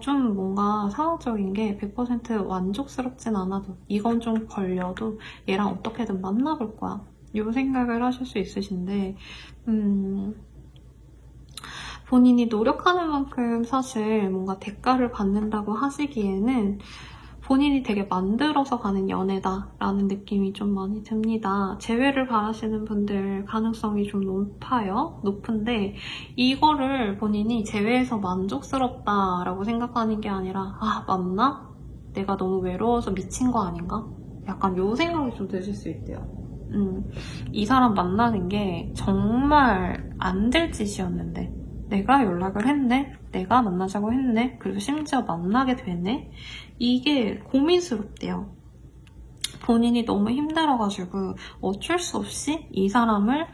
[SPEAKER 1] 좀 뭔가 상황적인 게 100% 만족스럽진 않아도 이건 좀 걸려도 얘랑 어떻게든 만나볼 거야. 이 생각을 하실 수 있으신데 본인이 노력하는 만큼 사실 뭔가 대가를 받는다고 하시기에는 본인이 되게 만들어서 가는 연애다라는 느낌이 좀 많이 듭니다. 재회를 바라시는 분들 가능성이 좀 높은데 이거를 본인이 재회에서 만족스럽다라고 생각하는 게 아니라 아, 맞나? 내가 너무 외로워서 미친 거 아닌가? 약간 요 생각이 좀 드실 수 있대요. 이 사람 만나는 게 정말 안 될 짓이었는데 내가 연락을 했네? 내가 만나자고 했네? 그리고 심지어 만나게 되네? 이게 고민스럽대요. 본인이 너무 힘들어가지고 어쩔 수 없이 이 사람을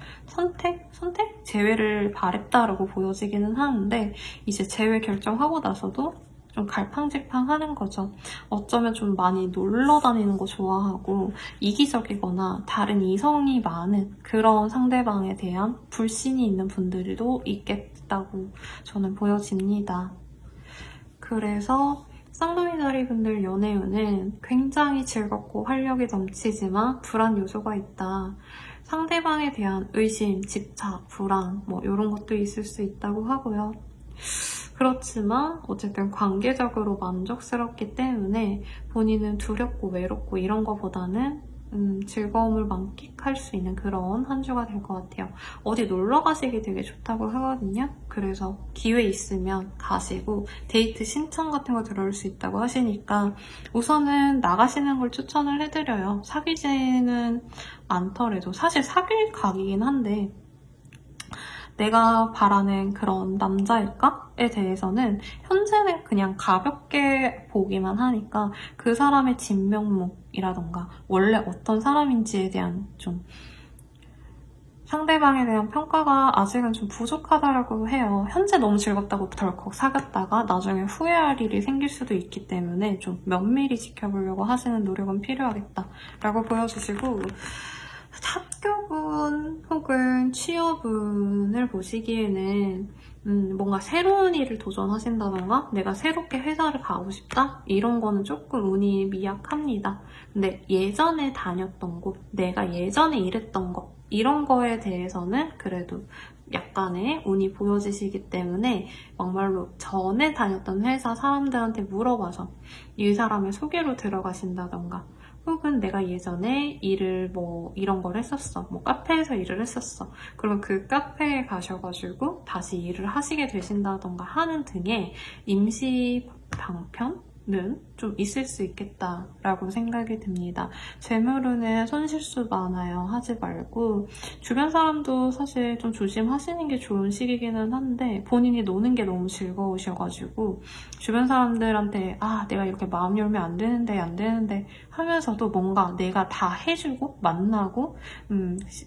[SPEAKER 1] 재회를 바랬다라고 보여지기는 하는데 이제 재회 결정하고 나서도 좀 갈팡질팡하는 거죠. 어쩌면 좀 많이 놀러 다니는 거 좋아하고 이기적이거나 다른 이성이 많은 그런 상대방에 대한 불신이 있는 분들도 있겠다고 저는 보여집니다. 그래서 쌍둥이 자리 분들 연애운은 굉장히 즐겁고 활력이 넘치지만 불안 요소가 있다. 상대방에 대한 의심, 집착, 불안 뭐 이런 것도 있을 수 있다고 하고요. 그렇지만 어쨌든 관계적으로 만족스럽기 때문에 본인은 두렵고 외롭고 이런 거보다는 즐거움을 만끽할 수 있는 그런 한 주가 될 것 같아요. 어디 놀러 가시기 되게 좋다고 하거든요. 그래서 기회 있으면 가시고 데이트 신청 같은 거 들어올 수 있다고 하시니까 우선은 나가시는 걸 추천을 해드려요. 사귀지는 않더라도 사실 사귈 각이긴 한데 내가 바라는 그런 남자일까?에 대해서는 현재는 그냥 가볍게 보기만 하니까 그 사람의 진면목이라던가 원래 어떤 사람인지에 대한 좀 상대방에 대한 평가가 아직은 좀 부족하다고 해요. 현재 너무 즐겁다고 덜컥 사귀었다가 나중에 후회할 일이 생길 수도 있기 때문에 좀 면밀히 지켜보려고 하시는 노력은 필요하겠다라고 보여주시고 합격운 혹은 취업운을 보시기에는 뭔가 새로운 일을 도전하신다던가 내가 새롭게 회사를 가고 싶다? 이런 거는 조금 운이 미약합니다. 근데 예전에 다녔던 곳, 내가 예전에 일했던 것 이런 거에 대해서는 그래도 약간의 운이 보여지시기 때문에 막말로 전에 다녔던 회사 사람들한테 물어봐서 이 사람의 소개로 들어가신다던가 혹은 내가 예전에 일을 뭐 이런 걸 했었어. 뭐 카페에서 일을 했었어. 그럼 그 카페에 가셔가지고 다시 일을 하시게 되신다던가 하는 등의 임시 방편은 좀 있을 수 있겠다라고 생각이 듭니다. 재물운은 손실수 많아요. 하지 말고 주변 사람도 사실 좀 조심하시는 게 좋은 시기기는 한데 본인이 노는 게 너무 즐거우셔가지고 주변 사람들한테 아 내가 이렇게 마음 열면 안 되는데 하면서도 뭔가 내가 다 해주고 만나고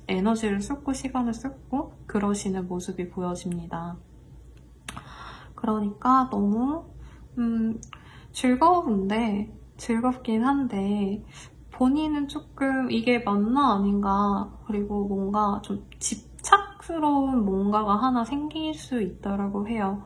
[SPEAKER 1] 에너지를 쏟고 시간을 쏟고 그러시는 모습이 보여집니다. 그러니까 너무 즐겁긴 한데 본인은 조금 이게 맞나 아닌가 그리고 뭔가 좀 집착스러운 뭔가가 하나 생길 수 있다라고 해요.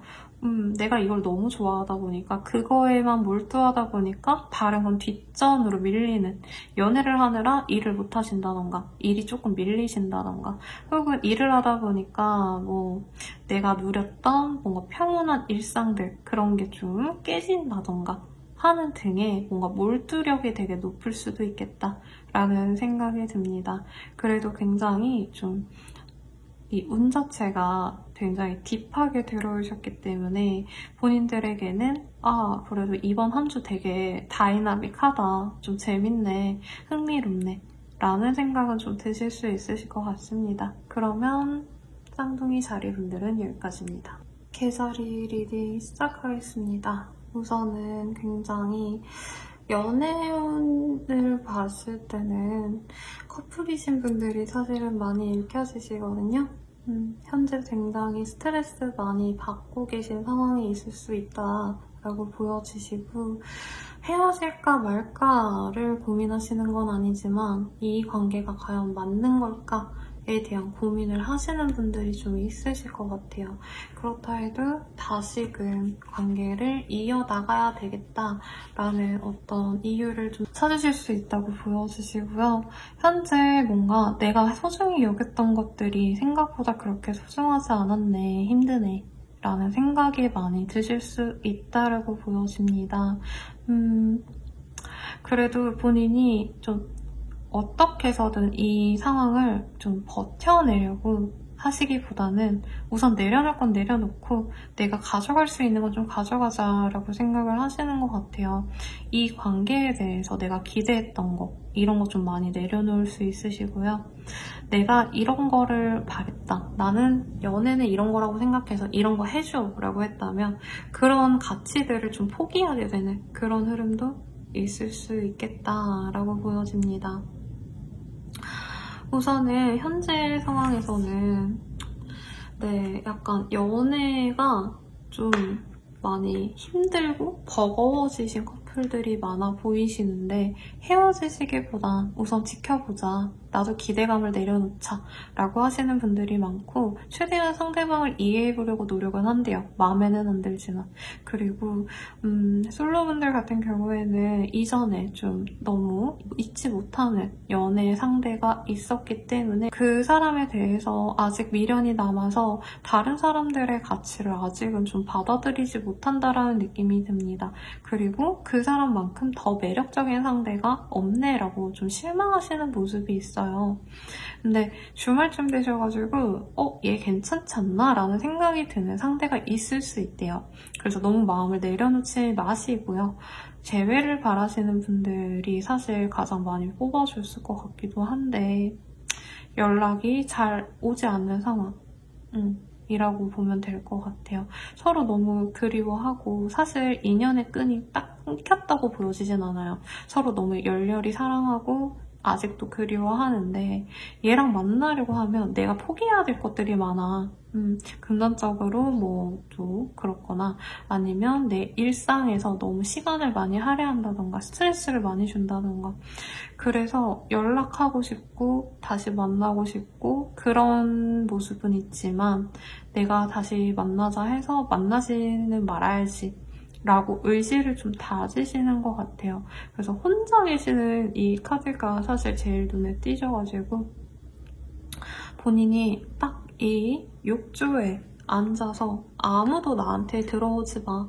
[SPEAKER 1] 내가 이걸 너무 좋아하다 보니까 그거에만 몰두하다 보니까 다른 건 뒷전으로 밀리는 연애를 하느라 일을 못 하신다던가 일이 조금 밀리신다던가 혹은 일을 하다 보니까 뭐 내가 누렸던 뭔가 평온한 일상들 그런 게 좀 깨진다던가 하는 등의 뭔가 몰두력이 되게 높을 수도 있겠다라는 생각이 듭니다. 그래도 굉장히 좀 이 운 자체가 굉장히 딥하게 들어오셨기 때문에 본인들에게는 아 그래도 이번 한 주 되게 다이나믹하다, 좀 재밌네, 흥미롭네 라는 생각은 좀 드실 수 있으실 것 같습니다. 그러면 쌍둥이 자리분들은 여기까지입니다. 개자리 리딩 시작하겠습니다. 우선은 굉장히 연애운을 봤을 때는 커플이신 분들이 사실은 많이 읽혀지시거든요. 현재 굉장히 스트레스 많이 받고 계신 상황이 있을 수 있다라고 보여지시고 헤어질까 말까를 고민하시는 건 아니지만 이 관계가 과연 맞는 걸까에 대한 고민을 하시는 분들이 좀 있으실 것 같아요. 그렇다 해도 다시금 관계를 이어나가야 되겠다라는 어떤 이유를 좀 찾으실 수 있다고 보여주시고요. 현재 뭔가 내가 소중히 여겼던 것들이 생각보다 그렇게 소중하지 않았네, 힘드네 라는 생각이 많이 드실 수 있다고 보여집니다. 그래도 본인이 좀 어떻게 해서든 이 상황을 좀 버텨내려고 하시기보다는 우선 내려놓을 건 내려놓고 내가 가져갈 수 있는 건 좀 가져가자라고 생각을 하시는 것 같아요. 이 관계에 대해서 내가 기대했던 거 이런 거 좀 많이 내려놓을 수 있으시고요. 내가 이런 거를 바랬다. 나는 연애는 이런 거라고 생각해서 이런 거 해줘 라고 했다면 그런 가치들을 좀 포기하게 되는 그런 흐름도 있을 수 있겠다라고 보여집니다. 우선은 현재 상황에서는 약간 연애가 좀 많이 힘들고 버거워지신 커플들이 많아 보이시는데 헤어지시기보단 우선 지켜보자. 나도 기대감을 내려놓자 라고 하시는 분들이 많고 최대한 상대방을 이해해보려고 노력은 한대요. 마음에는 안 들지만. 그리고 솔로분들 같은 경우에는 이전에 좀 너무 잊지 못하는 연애 상대가 있었기 때문에 그 사람에 대해서 아직 미련이 남아서 다른 사람들의 가치를 아직은 좀 받아들이지 못한다라는 느낌이 듭니다. 그리고 그 사람만큼 더 매력적인 상대가 없네라고 좀 실망하시는 모습이 있어요. 근데 주말쯤 되셔가지고 얘 괜찮지 않나? 라는 생각이 드는 상대가 있을 수 있대요. 그래서 너무 마음을 내려놓지 마시고요. 재회를 바라시는 분들이 사실 가장 많이 뽑아줬을 것 같기도 한데 연락이 잘 오지 않는 상황 이라고 보면 될 것 같아요. 서로 너무 그리워하고 사실 인연의 끈이 딱 끊겼다고 보여지진 않아요. 서로 너무 열렬히 사랑하고 아직도 그리워하는데 얘랑 만나려고 하면 내가 포기해야 될 것들이 많아. 금전적으로 뭐 좀 그렇거나 아니면 내 일상에서 너무 시간을 많이 할애한다던가 스트레스를 많이 준다던가 그래서 연락하고 싶고 다시 만나고 싶고 그런 모습은 있지만 내가 다시 만나자 해서 만나지는 말아야지 라고 의지를 좀 다지시는 것 같아요. 그래서 혼자 계시는 이 카드가 사실 제일 눈에 띄셔가지고 본인이 딱 이 욕조에 앉아서 아무도 나한테 들어오지 마.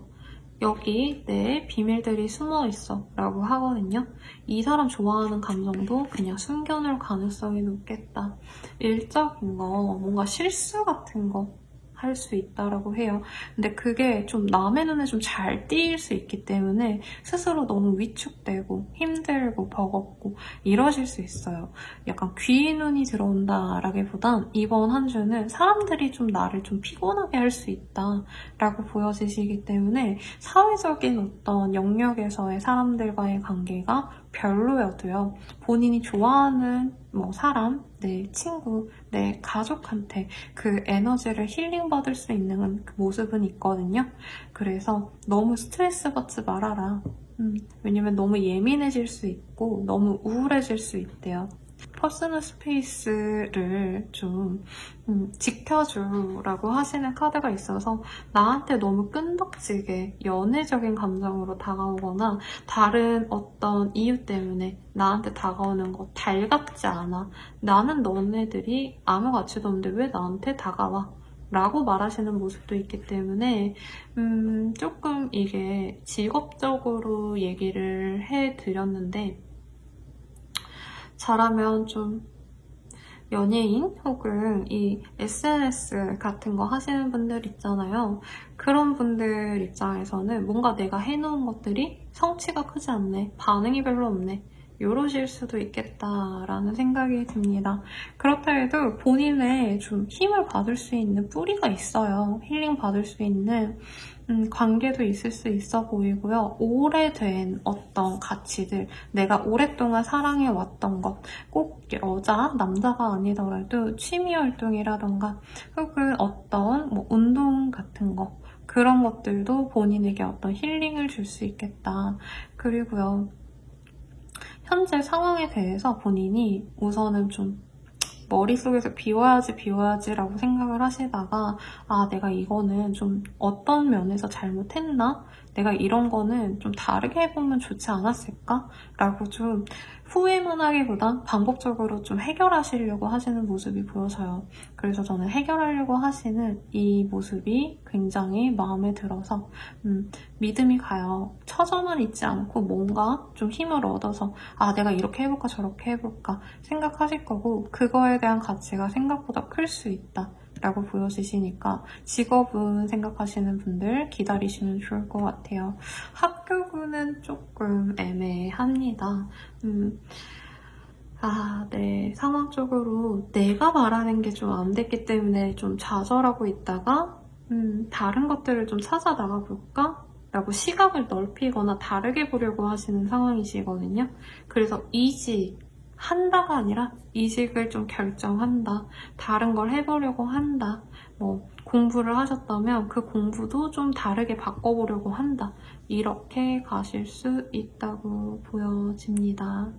[SPEAKER 1] 여기 내 비밀들이 숨어있어 라고 하거든요. 이 사람 좋아하는 감정도 그냥 숨겨놓을 가능성이 높겠다. 일적인 거, 뭔가 실수 같은 거 할 수 있다라고 해요. 근데 그게 좀 남의 눈에 좀 잘 띄일 수 있기 때문에 스스로 너무 위축되고 힘들고 버겁고 이러실 수 있어요. 약간 귀 눈이 들어온다라기보단 이번 한 주는 사람들이 좀 나를 좀 피곤하게 할 수 있다라고 보여지시기 때문에 사회적인 어떤 영역에서의 사람들과의 관계가 별로여도요. 본인이 좋아하는 사람, 내 친구, 내 가족한테 그 에너지를 힐링받을 수 있는 그 모습은 있거든요. 그래서 너무 스트레스 받지 말아라. 왜냐면 너무 예민해질 수 있고 너무 우울해질 수 있대요. 퍼스널 스페이스를 좀 지켜주라고 하시는 카드가 있어서 나한테 너무 끈덕지게 연애적인 감정으로 다가오거나 다른 어떤 이유 때문에 나한테 다가오는 거 달갑지 않아. 나는 너네들이 아무 가치도 없는데 왜 나한테 다가와? 라고 말하시는 모습도 있기 때문에 조금 이게 직업적으로 얘기를 해드렸는데 잘하면 좀 연예인 혹은 이 SNS 같은 거 하시는 분들 있잖아요. 그런 분들 입장에서는 뭔가 내가 해놓은 것들이 성취가 크지 않네, 반응이 별로 없네 이러실 수도 있겠다라는 생각이 듭니다. 그렇다 해도 본인의 좀 힘을 받을 수 있는 뿌리가 있어요. 힐링 받을 수 있는 관계도 있을 수 있어 보이고요. 오래된 어떤 가치들, 내가 오랫동안 사랑해왔던 것, 꼭 여자, 남자가 아니더라도 취미 활동이라던가 혹은 어떤 운동 같은 거 그런 것들도 본인에게 어떤 힐링을 줄 수 있겠다. 그리고요. 현재 상황에 대해서 본인이 우선은 좀 머릿속에서 비워야지 라고 생각을 하시다가 내가 이거는 좀 어떤 면에서 잘못했나? 내가 이런 거는 좀 다르게 해보면 좋지 않았을까? 라고 좀 후회만 하기보단 반복적으로 좀 해결하시려고 하시는 모습이 보여져요. 그래서 저는 해결하려고 하시는 이 모습이 굉장히 마음에 들어서 믿음이 가요. 처져만 있지 않고 뭔가 좀 힘을 얻어서 아, 내가 이렇게 해볼까 저렇게 해볼까 생각하실 거고, 그거에 대한 가치가 생각보다 클 수 있다 라고 보여지시니까 직업은 생각하시는 분들 기다리시면 좋을 것 같아요. 학교군은 조금 애매합니다. 네. 상황적으로 내가 바라는 게 좀 안 됐기 때문에 좀 좌절하고 있다가 다른 것들을 좀 찾아 나가볼까? 라고 시각을 넓히거나 다르게 보려고 하시는 상황이시거든요. 그래서 한다가 아니라 이직을 좀 결정한다. 다른 걸 해보려고 한다. 공부를 하셨다면 그 공부도 좀 다르게 바꿔보려고 한다. 이렇게 가실 수 있다고 보여집니다.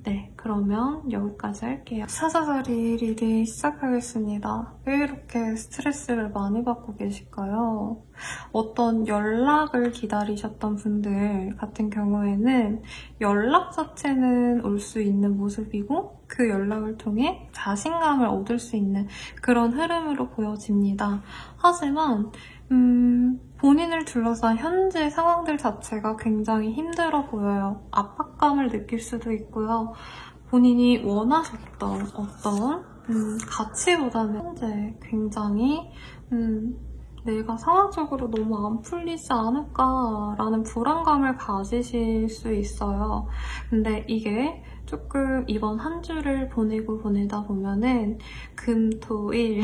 [SPEAKER 1] 네, 그러면 여기까지 할게요. 사자자리 리딩 시작하겠습니다. 왜 이렇게 스트레스를 많이 받고 계실까요? 어떤 연락을 기다리셨던 분들 같은 경우에는 연락 자체는 올 수 있는 모습이고 그 연락을 통해 자신감을 얻을 수 있는 그런 흐름으로 보여집니다. 하지만 본인을 둘러싼 현재 상황들 자체가 굉장히 힘들어 보여요. 압박감을 느낄 수도 있고요. 본인이 원하셨던 어떤 가치보다는 현재 굉장히 내가 상황적으로 너무 안 풀리지 않을까라는 불안감을 가지실 수 있어요. 근데 이게 조금 이번 한 주를 보내다 보면은 금, 토, 일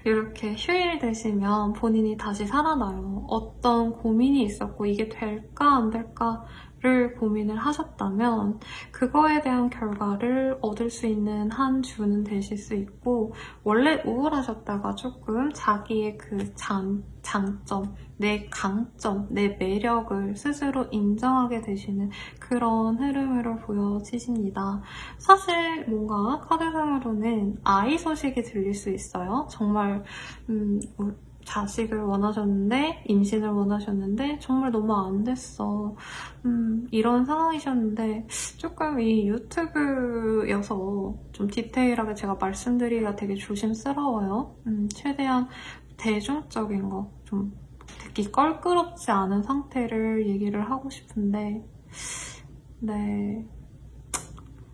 [SPEAKER 1] 이렇게 휴일 되시면 본인이 다시 살아나요. 어떤 고민이 있었고 이게 될까 안 될까를 고민을 하셨다면 그거에 대한 결과를 얻을 수 있는 한 주는 되실 수 있고, 원래 우울하셨다가 조금 자기의 그 장점, 내 강점, 내 매력을 스스로 인정하게 되시는 그런 흐름으로 보여지십니다. 사실 뭔가 카드상으로는 아이 소식이 들릴 수 있어요. 정말 자식을 원하셨는데, 임신을 원하셨는데 정말 너무 안 됐어. 이런 상황이셨는데 조금 이 유튜브여서 좀 디테일하게 제가 말씀드리기가 되게 조심스러워요. 최대한 대중적인 거, 좀 듣기 껄끄럽지 않은 상태를 얘기를 하고 싶은데, 네,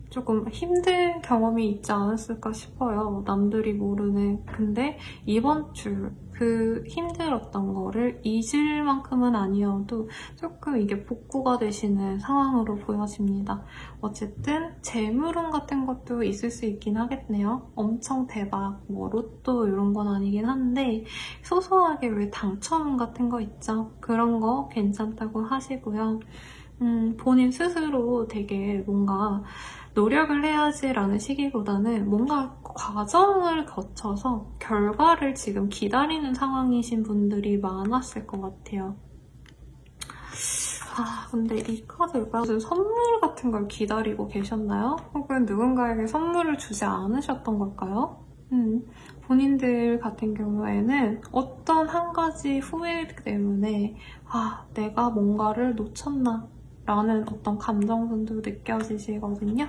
[SPEAKER 1] 조금 힘든 경험이 있지 않았을까 싶어요. 남들이 모르는. 근데 이번 주 그 힘들었던 거를 잊을 만큼은 아니어도 조금 이게 복구가 되시는 상황으로 보여집니다. 어쨌든 재물운 같은 것도 있을 수 있긴 하겠네요. 엄청 대박, 로또 이런 건 아니긴 한데 소소하게 왜 당첨운 같은 거 있죠? 그런 거 괜찮다고 하시고요. 본인 스스로 되게 뭔가 노력을 해야지라는 시기보다는 뭔가 과정을 거쳐서 결과를 지금 기다리는 상황이신 분들이 많았을 것 같아요. 근데 이 카드가 무슨 선물 같은 걸 기다리고 계셨나요? 혹은 누군가에게 선물을 주지 않으셨던 걸까요? 본인들 같은 경우에는 어떤 한 가지 후회 때문에 내가 뭔가를 놓쳤나? 라는 어떤 감정선도 느껴지시거든요.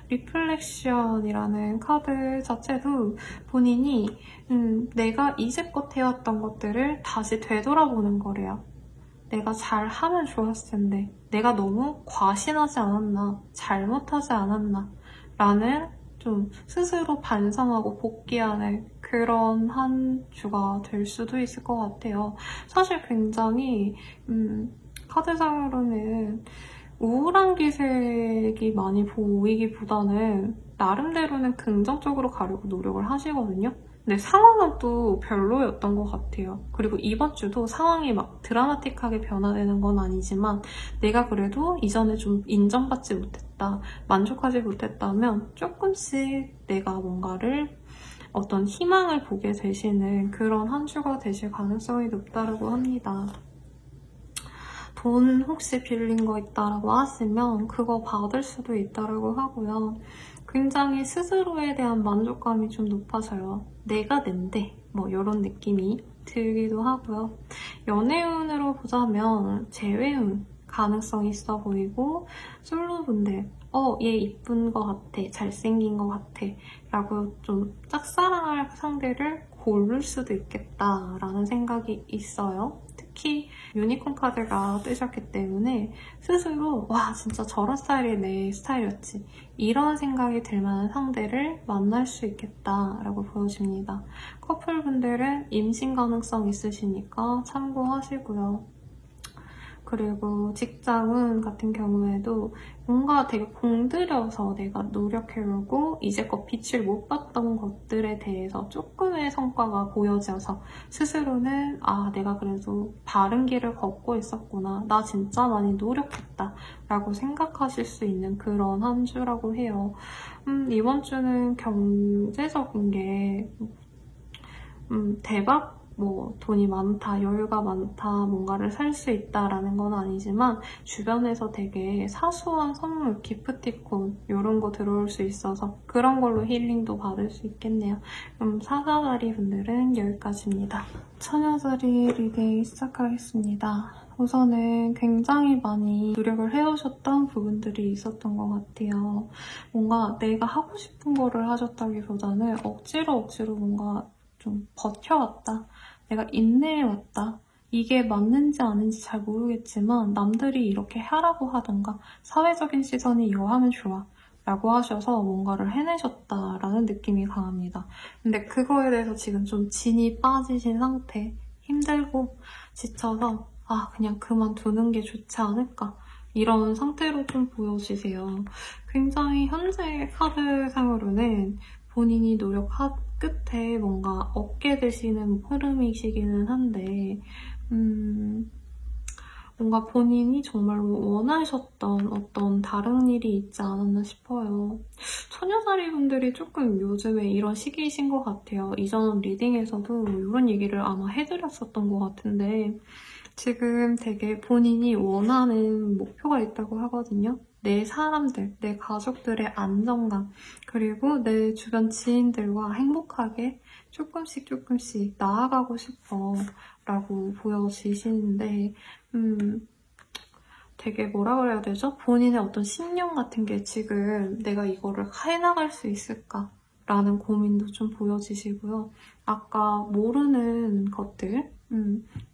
[SPEAKER 1] 리플렉션이라는 카드 자체도 본인이 내가 이제껏 해왔던 것들을 다시 되돌아보는 거래요. 내가 잘하면 좋았을 텐데, 내가 너무 과신하지 않았나, 잘못하지 않았나 라는 좀 스스로 반성하고 복귀하는 그런 한 주가 될 수도 있을 것 같아요. 사실 굉장히 카드상으로는 우울한 기색이 많이 보이기보다는 나름대로는 긍정적으로 가려고 노력을 하시거든요. 근데 상황은 또 별로였던 것 같아요. 그리고 이번 주도 상황이 막 드라마틱하게 변화되는 건 아니지만 내가 그래도 이전에 좀 인정받지 못했다, 만족하지 못했다면 조금씩 내가 뭔가를 어떤 희망을 보게 되시는 그런 한 주가 되실 가능성이 높다고 합니다. 돈 혹시 빌린 거 있다라고 하시면 그거 받을 수도 있다라고 하고요. 굉장히 스스로에 대한 만족감이 좀 높아져요. 내가 낸데 뭐 이런 느낌이 들기도 하고요. 연애운으로 보자면 재회운 가능성이 있어 보이고 솔로분들 얘 이쁜 것 같아, 잘생긴 것 같아 라고 좀 짝사랑할 상대를 고를 수도 있겠다라는 생각이 있어요. 특히 유니콘 카드가 뜨셨기 때문에 스스로 와 진짜 저런 스타일이 내 스타일이었지 이런 생각이 들 만한 상대를 만날 수 있겠다라고 보여집니다. 커플분들은 임신 가능성 있으시니까 참고하시고요. 그리고 직장운 같은 경우에도 뭔가 되게 공들여서 내가 노력해오고 이제껏 빛을 못 봤던 것들에 대해서 조금의 성과가 보여져서 스스로는 내가 그래도 바른 길을 걷고 있었구나. 나 진짜 많이 노력했다. 라고 생각하실 수 있는 그런 한 주라고 해요. 이번 주는 경제적인 게 대박 뭐 돈이 많다, 여유가 많다, 뭔가를 살 수 있다라는 건 아니지만 주변에서 되게 사소한 선물, 기프티콘 이런 거 들어올 수 있어서 그런 걸로 힐링도 받을 수 있겠네요. 그럼 사사자리 분들은 여기까지입니다. 처녀자리 리딩 시작하겠습니다. 우선은 굉장히 많이 노력을 해오셨던 부분들이 있었던 것 같아요. 뭔가 내가 하고 싶은 거를 하셨다기보다는 억지로 뭔가 좀 버텨왔다. 내가 인내해왔다. 이게 맞는지 아닌지 잘 모르겠지만 남들이 이렇게 하라고 하던가 사회적인 시선이 이거 하면 좋아 라고 하셔서 뭔가를 해내셨다라는 느낌이 강합니다. 근데 그거에 대해서 지금 좀 진이 빠지신 상태, 힘들고 지쳐서 그냥 그만두는 게 좋지 않을까 이런 상태로 좀 보여지세요. 굉장히 현재 카드상으로는 본인이 끝에 뭔가 얻게 되시는 흐름이시기는 한데 뭔가 본인이 정말로 원하셨던 어떤 다른 일이 있지 않았나 싶어요. 처녀자리 분들이 조금 요즘에 이런 시기이신 것 같아요. 이전 리딩에서도 이런 얘기를 아마 해드렸었던 것 같은데 지금 되게 본인이 원하는 목표가 있다고 하거든요. 내 사람들, 내 가족들의 안정감, 그리고 내 주변 지인들과 행복하게 조금씩 나아가고 싶어 라고 보여지시는데 되게 뭐라 그래야 되죠? 본인의 어떤 신념 같은 게 지금 내가 이거를 해나갈 수 있을까? 라는 고민도 좀 보여지시고요. 아까 모르는 것들,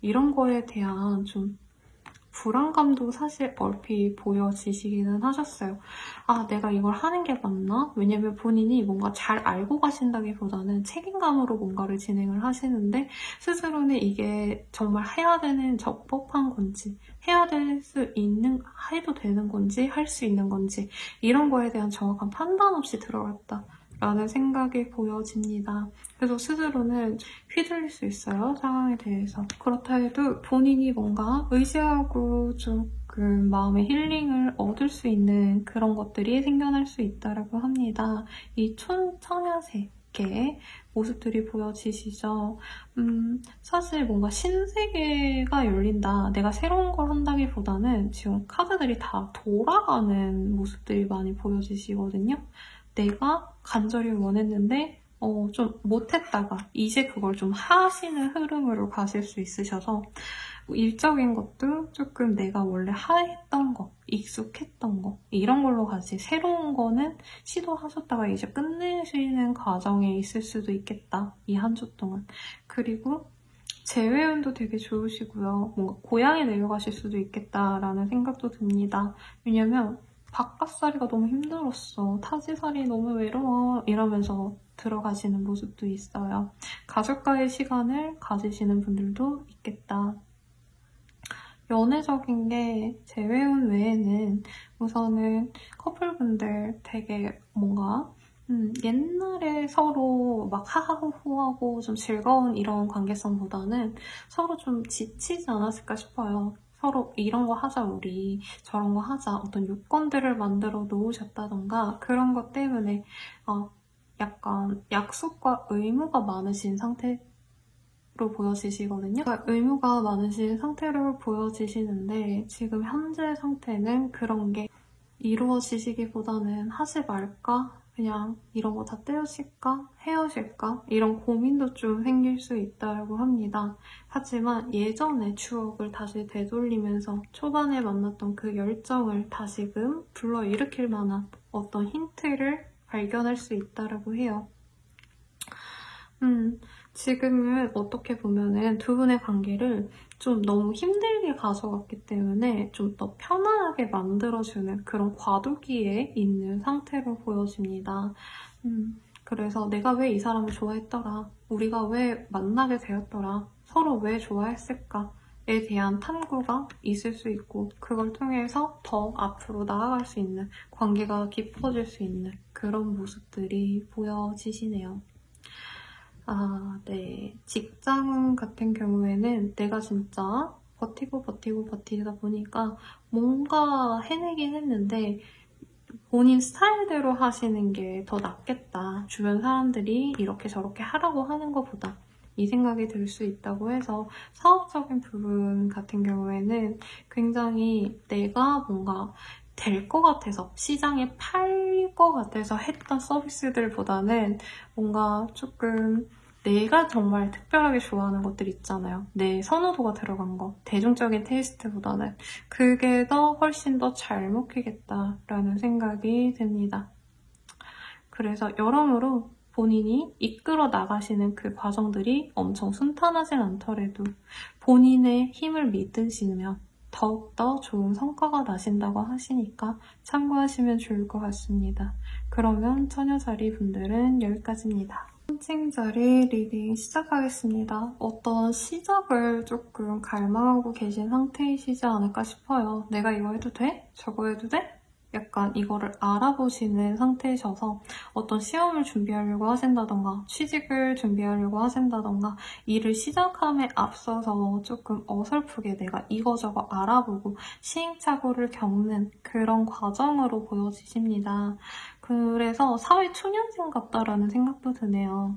[SPEAKER 1] 이런 거에 대한 좀 불안감도 사실 얼핏 보여지시기는 하셨어요. 내가 이걸 하는 게 맞나? 왜냐면 본인이 뭔가 잘 알고 가신다기보다는 책임감으로 뭔가를 진행을 하시는데 스스로는 이게 정말 해야 되는 적법한 건지 해도 되는 건지 할 수 있는 건지 이런 거에 대한 정확한 판단 없이 들어갔다. 라는 생각이 보여집니다. 그래서 스스로는 휘둘릴 수 있어요, 상황에 대해서. 그렇다 해도 본인이 뭔가 의지하고 조금 마음의 힐링을 얻을 수 있는 그런 것들이 생겨날 수 있다고 합니다. 이 처녀색의 모습들이 보여지시죠? 사실 뭔가 신세계가 열린다, 내가 새로운 걸 한다기보다는 지금 카드들이 다 돌아가는 모습들이 많이 보여지시거든요. 내가 간절히 원했는데 좀 못했다가 이제 그걸 좀 하시는 흐름으로 가실 수 있으셔서 일적인 것도 조금 내가 원래 했던 거, 익숙했던 거 이런 걸로 가지 새로운 거는 시도하셨다가 이제 끝내시는 과정에 있을 수도 있겠다. 이 한 주 동안. 그리고 재회운도 되게 좋으시고요. 뭔가 고향에 내려가실 수도 있겠다라는 생각도 듭니다. 왜냐면 바깥살이가 너무 힘들었어. 타지살이 너무 외로워. 이러면서 들어가시는 모습도 있어요. 가족과의 시간을 가지시는 분들도 있겠다. 연애적인 게 재회운 외에는 우선은 커플분들 되게 뭔가 옛날에 서로 막 하하호호하고 좀 즐거운 이런 관계성보다는 서로 좀 지치지 않았을까 싶어요. 서로 이런 거 하자 우리, 저런 거 하자, 어떤 요건들을 만들어 놓으셨다던가 그런 것 때문에 약간 약속과 의무가 많으신 상태로 보여지시거든요. 그러니까 의무가 많으신 상태로 보여지시는데 지금 현재 상태는 그런 게 이루어지시기보다는 하지 말까? 그냥 이런 거 다 떼어질까? 헤어질까? 이런 고민도 좀 생길 수 있다고 합니다. 하지만 예전의 추억을 다시 되돌리면서 초반에 만났던 그 열정을 다시금 불러일으킬 만한 어떤 힌트를 발견할 수 있다고 해요. 지금은 어떻게 보면은 두 분의 관계를 좀 너무 힘들게 가져갔기 때문에 좀 더 편안하게 만들어주는 그런 과도기에 있는 상태로 보여집니다. 그래서 내가 왜 이 사람을 좋아했더라? 우리가 왜 만나게 되었더라? 서로 왜 좋아했을까?에 대한 탐구가 있을 수 있고 그걸 통해서 더 앞으로 나아갈 수 있는 관계가 깊어질 수 있는 그런 모습들이 보여지시네요. 네. 직장 같은 경우에는 내가 진짜 버티다 보니까 뭔가 해내긴 했는데 본인 스타일대로 하시는 게 더 낫겠다. 주변 사람들이 이렇게 저렇게 하라고 하는 것보다 이 생각이 들 수 있다고 해서 사업적인 부분 같은 경우에는 굉장히 내가 뭔가 될 것 같아서 시장에 팔릴 것 같아서 했던 서비스들보다는 뭔가 조금 내가 정말 특별하게 좋아하는 것들 있잖아요. 내 선호도가 들어간 거, 대중적인 테이스트보다는 그게 훨씬 더 잘 먹히겠다라는 생각이 듭니다. 그래서 여러모로 본인이 이끌어 나가시는 그 과정들이 엄청 순탄하진 않더라도 본인의 힘을 믿으시면 더욱더 좋은 성과가 나신다고 하시니까 참고하시면 좋을 것 같습니다. 그러면 처녀자리 분들은 여기까지입니다. 선칭자리 리딩 시작하겠습니다. 어떤 시작을 조금 갈망하고 계신 상태이시지 않을까 싶어요. 내가 이거 해도 돼? 저거 해도 돼? 약간 이거를 알아보시는 상태이셔서 어떤 시험을 준비하려고 하신다던가 취직을 준비하려고 하신다던가 일을 시작함에 앞서서 조금 어설프게 내가 이거저거 알아보고 시행착오를 겪는 그런 과정으로 보여지십니다. 그래서 사회 초년생 같다라는 생각도 드네요.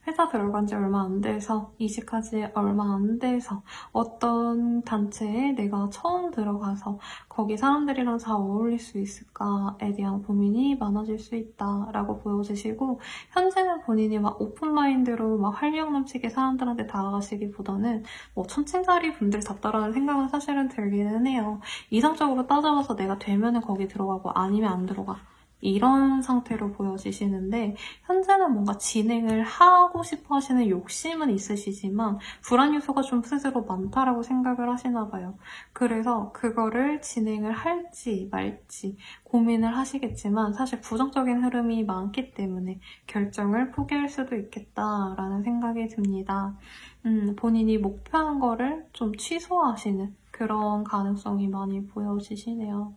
[SPEAKER 1] 회사 들어간 지 얼마 안 돼서 이직한 지 얼마 안 돼서 어떤 단체에 내가 처음 들어가서 거기 사람들이랑 잘 어울릴 수 있을까에 대한 고민이 많아질 수 있다라고 보여지시고 현재는 본인이 막 오픈마인드로 막 활력 넘치게 사람들한테 다가가시기보다는 뭐 천칭자리 분들답다라는 생각은 사실은 들기는 해요. 이성적으로 따져봐서 내가 되면은 거기 들어가고 아니면 안 들어가. 이런 상태로 보여지시는데 현재는 뭔가 진행을 하고 싶어 하시는 욕심은 있으시지만 불안 요소가 좀 스스로 많다라고 생각을 하시나 봐요. 그래서 그거를 진행을 할지 말지 고민을 하시겠지만 사실 부정적인 흐름이 많기 때문에 결정을 포기할 수도 있겠다라는 생각이 듭니다. 본인이 목표한 거를 좀 취소하시는 그런 가능성이 많이 보여지시네요.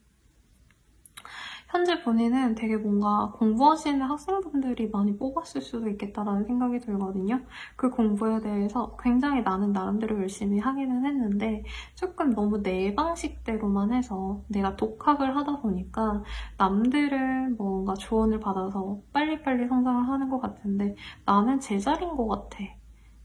[SPEAKER 1] 현재 본인은 되게 뭔가 공부하시는 학생분들이 많이 뽑았을 수도 있겠다라는 생각이 들거든요. 그 공부에 대해서 굉장히 나는 나름대로 열심히 하기는 했는데 조금 너무 내 방식대로만 해서 내가 독학을 하다 보니까 남들은 뭔가 조언을 받아서 빨리빨리 성장을 하는 것 같은데 나는 제자리인 것 같아.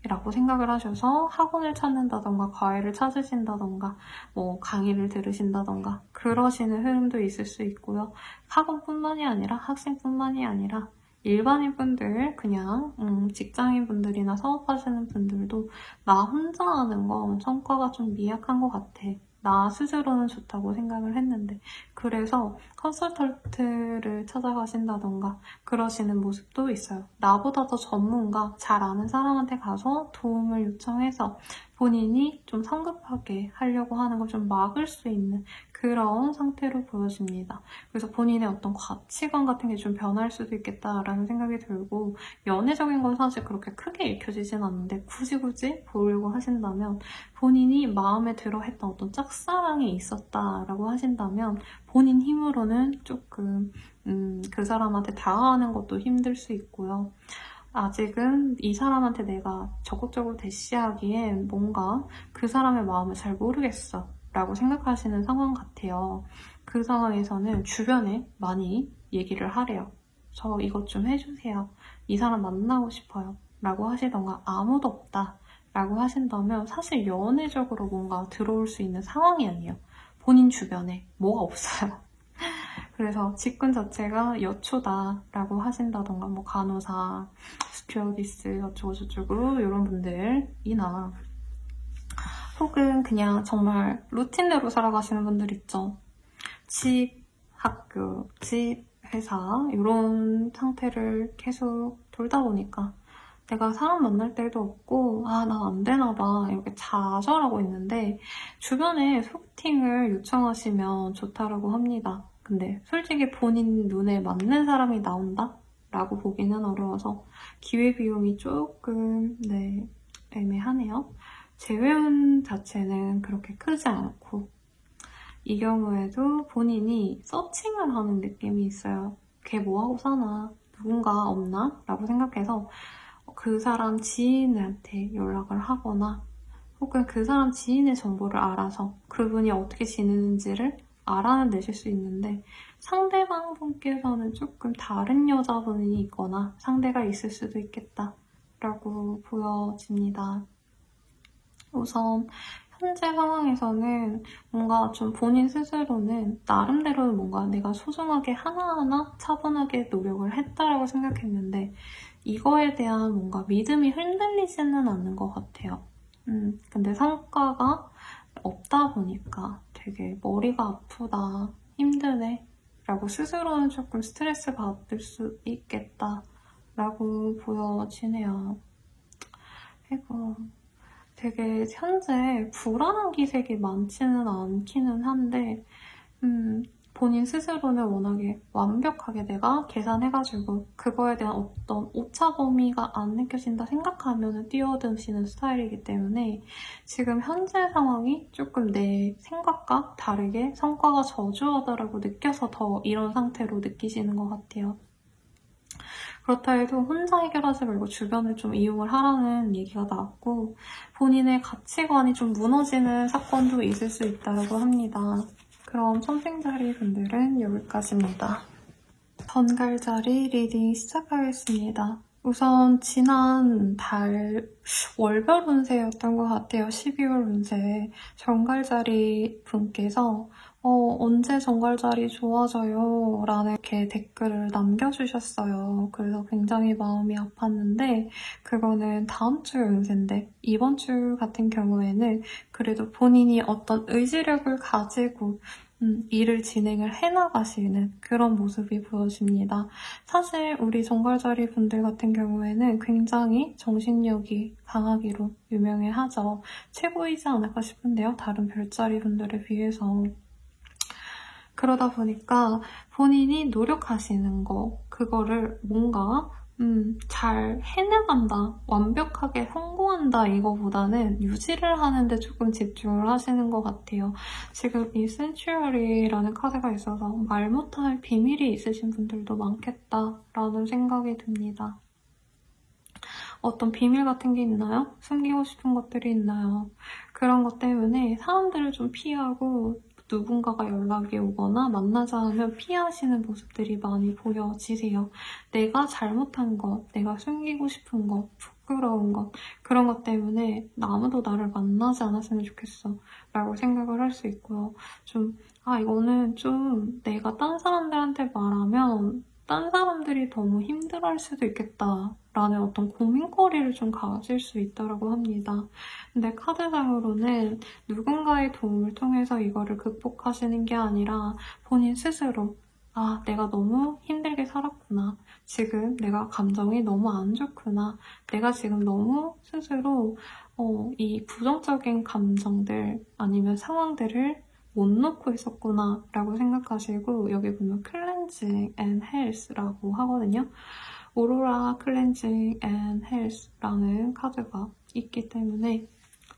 [SPEAKER 1] 라고 생각을 하셔서 학원을 찾는다던가 과외를 찾으신다던가 뭐 강의를 들으신다던가 그러시는 흐름도 있을 수 있고요. 학원뿐만이 아니라 학생뿐만이 아니라 일반인분들 그냥 직장인분들이나 사업하시는 분들도 나 혼자 하는 건 성과가 좀 미약한 것 같아. 나 스스로는 좋다고 생각을 했는데 그래서 컨설턴트를 찾아가신다던가 그러시는 모습도 있어요. 나보다 더 전문가, 잘 아는 사람한테 가서 도움을 요청해서 본인이 좀 성급하게 하려고 하는 걸 좀 막을 수 있는 그런 상태로 보여집니다. 그래서 본인의 어떤 가치관 같은 게 좀 변할 수도 있겠다라는 생각이 들고 연애적인 건 사실 그렇게 크게 읽혀지진 않는데 굳이 보려고 하신다면 본인이 마음에 들어 했던 어떤 짝사랑이 있었다라고 하신다면 본인 힘으로는 조금 그 사람한테 다가가는 것도 힘들 수 있고요. 아직은 이 사람한테 내가 적극적으로 대시하기엔 뭔가 그 사람의 마음을 잘 모르겠어 라고 생각하시는 상황 같아요. 그 상황에서는 주변에 많이 얘기를 하래요. 저 이것 좀 해주세요. 이 사람 만나고 싶어요. 라고 하시던가 아무도 없다 라고 하신다면 사실 연애적으로 뭔가 들어올 수 있는 상황이 아니에요. 본인 주변에 뭐가 없어요. 그래서 직군 자체가 여초다라고 하신다던가 뭐 간호사, 스튜어디스 어쩌고저쩌고 이런 분들이나 혹은 그냥 정말 루틴대로 살아가시는 분들 있죠. 집, 학교, 집, 회사 이런 상태를 계속 돌다 보니까 내가 사람 만날 때도 없고 아, 난 안 되나 봐 이렇게 좌절하고 있는데 주변에 소개팅을 요청하시면 좋다라고 합니다. 근데 솔직히 본인 눈에 맞는 사람이 나온다? 라고 보기는 어려워서 기회비용이 조금 애매하네요. 재회운 자체는 그렇게 크지 않고 이 경우에도 본인이 서칭을 하는 느낌이 있어요. 걔 뭐하고 사나? 누군가 없나? 라고 생각해서 그 사람 지인한테 연락을 하거나 혹은 그 사람 지인의 정보를 알아서 그분이 어떻게 지내는지를 알아내실 수 있는데 상대방 분께서는 조금 다른 여자분이 있거나 상대가 있을 수도 있겠다라고 보여집니다. 우선 현재 상황에서는 뭔가 좀 본인 스스로는 나름대로 뭔가 내가 소중하게 하나하나 차분하게 노력을 했다라고 생각했는데 이거에 대한 뭔가 믿음이 흔들리지는 않는 것 같아요. 근데 성과가 없다 보니까 되게 머리가 아프다, 힘드네 라고 스스로는 조금 스트레스 받을 수 있겠다 라고 보여지네요. 그리고 되게 현재 불안한 기색이 많지는 않기는 한데 본인 스스로는 워낙에 완벽하게 내가 계산해가지고 그거에 대한 어떤 오차 범위가 안 느껴진다 생각하면 뛰어드시는 스타일이기 때문에 지금 현재 상황이 조금 내 생각과 다르게 성과가 저조하다라고 느껴서 더 이런 상태로 느끼시는 것 같아요. 그렇다 해도 혼자 해결하지 말고 주변을 좀 이용을 하라는 얘기가 나왔고 본인의 가치관이 좀 무너지는 사건도 있을 수 있다고 합니다. 그럼 천생자리 분들은 여기까지입니다. 전갈자리 리딩 시작하겠습니다. 우선 지난 달 월별 운세였던 것 같아요. 12월 운세. 전갈자리 분께서 언제 전갈자리 좋아져요? 라는 이렇게 댓글을 남겨주셨어요. 그래서 굉장히 마음이 아팠는데 그거는 다음 주 운세인데 이번 주 같은 경우에는 그래도 본인이 어떤 의지력을 가지고 일을 진행을 해나가시는 그런 모습이 보여집니다. 사실 우리 정갈자리 분들 같은 경우에는 굉장히 정신력이 강하기로 유명해하죠. 최고이지 않을까 싶은데요. 다른 별자리 분들에 비해서. 그러다 보니까 본인이 노력하시는 거, 그거를 뭔가 잘 해나간다, 완벽하게 성공한다 이거보다는 유지를 하는데 조금 집중을 하시는 것 같아요. 지금 이 센츄어리라는 카드가 있어서 말 못할 비밀이 있으신 분들도 많겠다라는 생각이 듭니다. 어떤 비밀 같은 게 있나요? 숨기고 싶은 것들이 있나요? 그런 것 때문에 사람들을 좀 피하고 누군가가 연락이 오거나 만나자 하면 피하시는 모습들이 많이 보여지세요. 내가 잘못한 것, 내가 숨기고 싶은 것, 부끄러운 것 그런 것 때문에 아무도 나를 만나지 않았으면 좋겠어 라고 생각을 할 수 있고요. 이거는 좀 내가 딴 사람들한테 말하면 딴 사람들이 너무 힘들어할 수도 있겠다라는 어떤 고민거리를 좀 가질 수 있다고 합니다. 근데 카드상으로는 누군가의 도움을 통해서 이거를 극복하시는 게 아니라 본인 스스로 내가 너무 힘들게 살았구나. 지금 내가 감정이 너무 안 좋구나. 내가 지금 너무 스스로 이 부정적인 감정들 아니면 상황들을 못 놓고 있었구나 라고 생각하시고 여기 보면 클렌징 앤 헬스라고 하거든요. 오로라 클렌징 앤 헬스라는 카드가 있기 때문에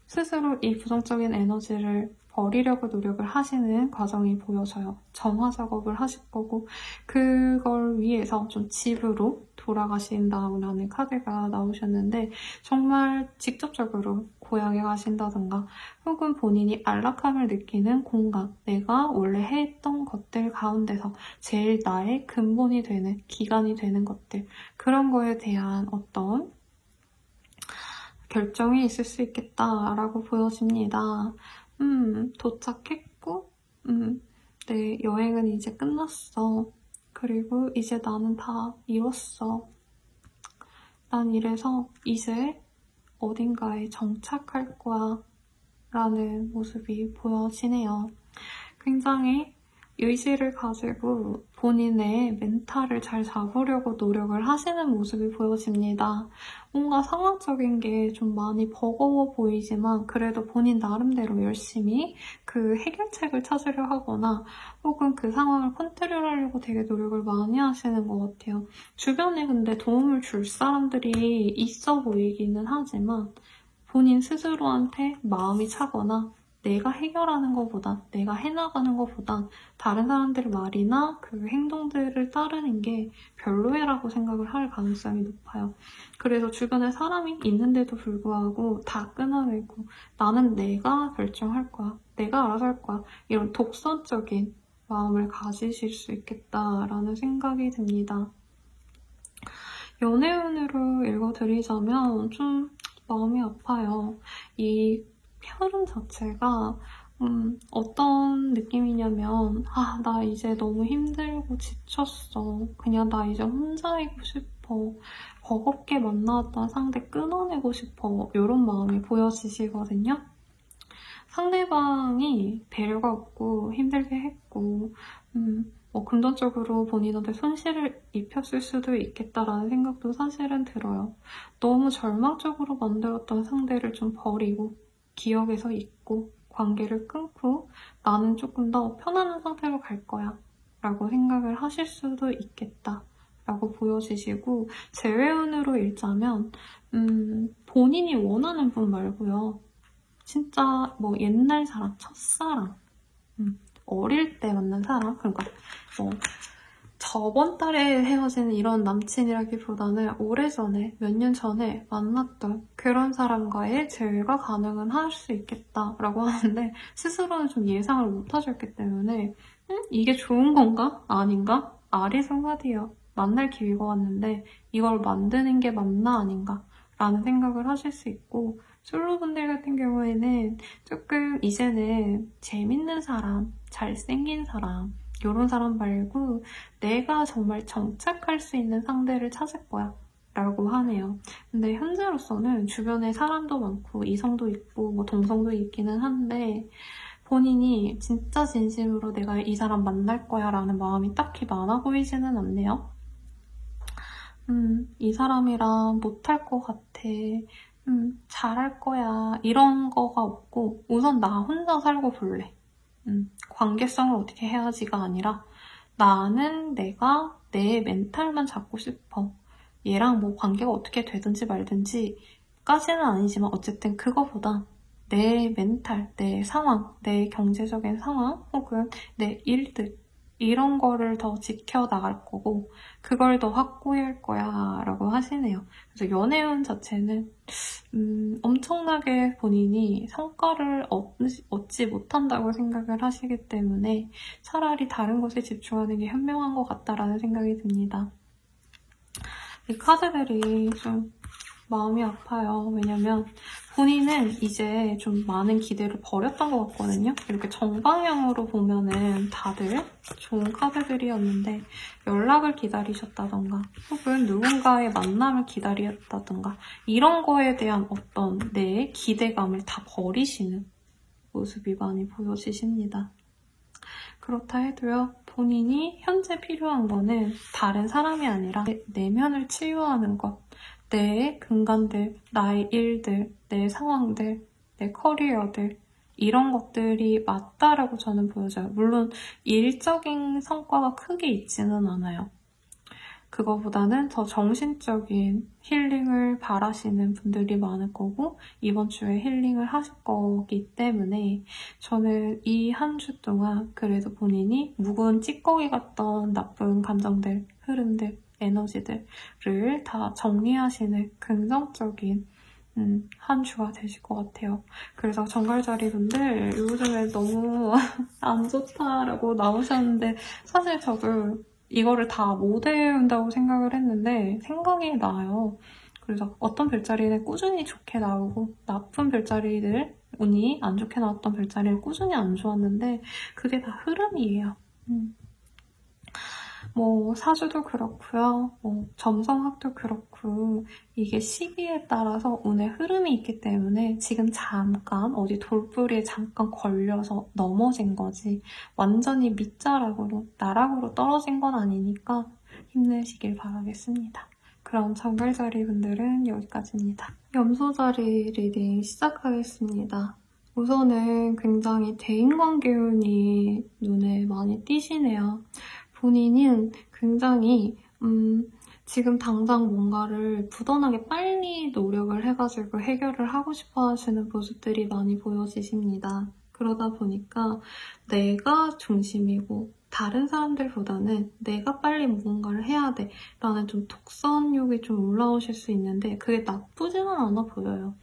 [SPEAKER 1] 스스로 이 부정적인 에너지를 버리려고 노력을 하시는 과정이 보여져요. 점화 작업을 하실 거고 그걸 위해서 좀 집으로 돌아가신다는 카드가 나오셨는데 정말 직접적으로 고향에 가신다던가 혹은 본인이 안락함을 느끼는 공간, 내가 원래 했던 것들 가운데서 제일 나의 근본이 되는, 기반이 되는 것들 그런 거에 대한 어떤 결정이 있을 수 있겠다라고 보여집니다. 도착했고 내 여행은 이제 끝났어. 그리고 이제 나는 다 이뤘어. 난 이래서 이제 어딘가에 정착할 거야. 라는 모습이 보여지네요. 굉장히 의지를 가지고 본인의 멘탈을 잘 잡으려고 노력을 하시는 모습이 보여집니다. 뭔가 상황적인 게 좀 많이 버거워 보이지만 그래도 본인 나름대로 열심히 그 해결책을 찾으려 하거나 혹은 그 상황을 컨트롤하려고 되게 노력을 많이 하시는 것 같아요. 주변에 근데 도움을 줄 사람들이 있어 보이기는 하지만 본인 스스로한테 마음이 차거나 내가 해결하는 것보단, 내가 해나가는 것보단 다른 사람들의 말이나 그 행동들을 따르는 게 별로라고 생각을 할 가능성이 높아요. 그래서 주변에 사람이 있는데도 불구하고 다 끊어내고 나는 내가 결정할 거야, 내가 알아서 할 거야, 이런 독선적인 마음을 가지실 수 있겠다라는 생각이 듭니다. 연애운으로 읽어드리자면 좀 마음이 아파요. 이 흐름 자체가 어떤 느낌이냐면 나 이제 너무 힘들고 지쳤어. 그냥 나 이제 혼자이고 싶어. 버겁게 만나왔던 상대 끊어내고 싶어. 이런 마음이 보여지시거든요. 상대방이 배려가 없고 힘들게 했고 금전적으로 본인한테 손실을 입혔을 수도 있겠다라는 생각도 사실은 들어요. 너무 절망적으로 만들었던 상대를 좀 버리고 기억에서 잊고 관계를 끊고 나는 조금 더 편안한 상태로 갈 거야 라고 생각을 하실 수도 있겠다 라고 보여지시고 재회운으로 읽자면 본인이 원하는 분 말고요. 진짜 뭐 옛날 사람, 첫사랑, 어릴 때 만난 사람, 그러니까 뭐 저번 달에 헤어진 이런 남친이라기보다는 오래전에, 몇 년 전에 만났던 그런 사람과의 재회가 가능은 할 수 있겠다라고 하는데 스스로는 좀 예상을 못 하셨기 때문에 이게 좋은 건가? 아닌가? 아리송하디요. 만날 기회가 왔는데 이걸 만드는 게 맞나 아닌가? 라는 생각을 하실 수 있고 솔로분들 같은 경우에는 조금 이제는 재밌는 사람, 잘생긴 사람 이런 사람 말고 내가 정말 정착할 수 있는 상대를 찾을 거야 라고 하네요. 근데 현재로서는 주변에 사람도 많고 이성도 있고 뭐 동성도 있기는 한데 본인이 진짜 진심으로 내가 이 사람 만날 거야 라는 마음이 딱히 많아 보이지는 않네요. 이 사람이랑 못할 것 같아. 잘할 거야. 이런 거가 없고 우선 나 혼자 살고 볼래. 관계성을 어떻게 해야지가 아니라 나는 내가 내 멘탈만 잡고 싶어. 얘랑 뭐 관계가 어떻게 되든지 말든지 까지는 아니지만 어쨌든 그거보다 내 멘탈, 내 상황, 내 경제적인 상황 혹은 내 일들 이런 거를 더 지켜나갈 거고 그걸 더 확고히 할 거야 라고 하시네요. 그래서 연애운 자체는 엄청나게 본인이 성과를 얻지 못한다고 생각을 하시기 때문에 차라리 다른 것에 집중하는 게 현명한 것 같다라는 생각이 듭니다. 이 카드들이 좀 마음이 아파요. 왜냐면 본인은 이제 좀 많은 기대를 버렸던 것 같거든요. 이렇게 정방향으로 보면은 다들 좋은 카드들이었는데 연락을 기다리셨다던가 혹은 누군가의 만남을 기다렸다던가 이런 거에 대한 어떤 내 기대감을 다 버리시는 모습이 많이 보여지십니다. 그렇다 해도요. 본인이 현재 필요한 거는 다른 사람이 아니라 내면을 치유하는 것. 내 근간들, 나의 일들, 내 상황들, 내 커리어들 이런 것들이 맞다라고 저는 보여져요. 물론 일적인 성과가 크게 있지는 않아요. 그거보다는 더 정신적인 힐링을 바라시는 분들이 많을 거고 이번 주에 힐링을 하실 거기 때문에 저는 이 한 주 동안 그래도 본인이 묵은 찌꺼기 같던 나쁜 감정들, 흐름들, 에너지들을 다 정리하시는 긍정적인 한 주가 되실 것 같아요. 그래서 정갈자리분들 요즘에 너무 안 좋다라고 나오셨는데 사실 저도 이거를 다 못 외운다고 생각을 했는데 생각이 나요. 그래서 어떤 별자리는 꾸준히 좋게 나오고 나쁜 별자리들 운이 안 좋게 나왔던 별자리는 꾸준히 안 좋았는데 그게 다 흐름이에요. 뭐 사주도 그렇고요. 뭐 점성학도 그렇고 이게 시기에 따라서 운의 흐름이 있기 때문에 지금 잠깐 어디 돌부리에 잠깐 걸려서 넘어진 거지 완전히 밑자락으로 나락으로 떨어진 건 아니니까 힘내시길 바라겠습니다. 그럼 정글자리 분들은 여기까지입니다. 염소자리 리딩 시작하겠습니다. 우선은 굉장히 대인관계 운이 눈에 많이 띄시네요. 본인은 굉장히 지금 당장 뭔가를 부단하게 빨리 노력을 해가지고 해결을 하고 싶어 하시는 모습들이 많이 보여지십니다. 그러다 보니까 내가 중심이고 다른 사람들보다는 내가 빨리 무언가를 해야 돼 라는 좀 독선욕이 좀 올라오실 수 있는데 그게 나쁘지는 않아 보여요.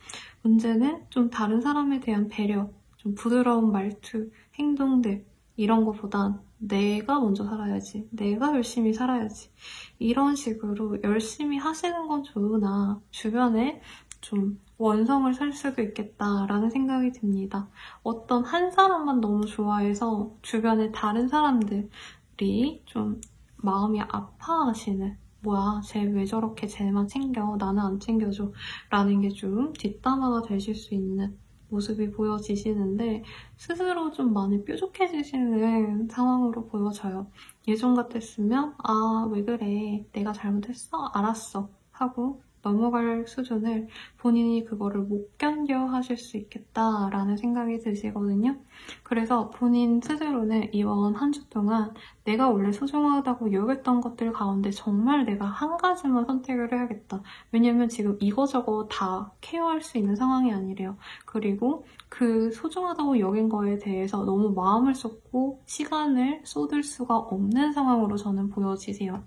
[SPEAKER 1] 문제는 좀 다른 사람에 대한 배려, 좀 부드러운 말투, 행동들 이런 것보단 내가 먼저 살아야지, 내가 열심히 살아야지 이런 식으로 열심히 하시는 건 좋으나 주변에 좀 원성을 살 수도 있겠다라는 생각이 듭니다. 어떤 한 사람만 너무 좋아해서 주변의 다른 사람들이 좀 마음이 아파하시는 뭐야 쟤 왜 저렇게 쟤만 챙겨 나는 안 챙겨줘 라는 게 좀 뒷담화가 되실 수 있는 모습이 보여지시는데 스스로 좀 많이 뾰족해지시는 상황으로 보여져요. 예전 같았으면 아, 왜 그래? 내가 잘못했어? 알았어. 하고 넘어갈 수준을 본인이 그거를 못 견뎌 하실 수 있겠다라는 생각이 드시거든요. 그래서 본인 스스로는 이번 한 주 동안 내가 원래 소중하다고 여겼던 것들 가운데 정말 내가 한 가지만 선택을 해야겠다. 왜냐면 지금 이거저거 다 케어할 수 있는 상황이 아니래요. 그리고 그 소중하다고 여긴 거에 대해서 너무 마음을 쏟고 시간을 쏟을 수가 없는 상황으로 저는 보여지세요.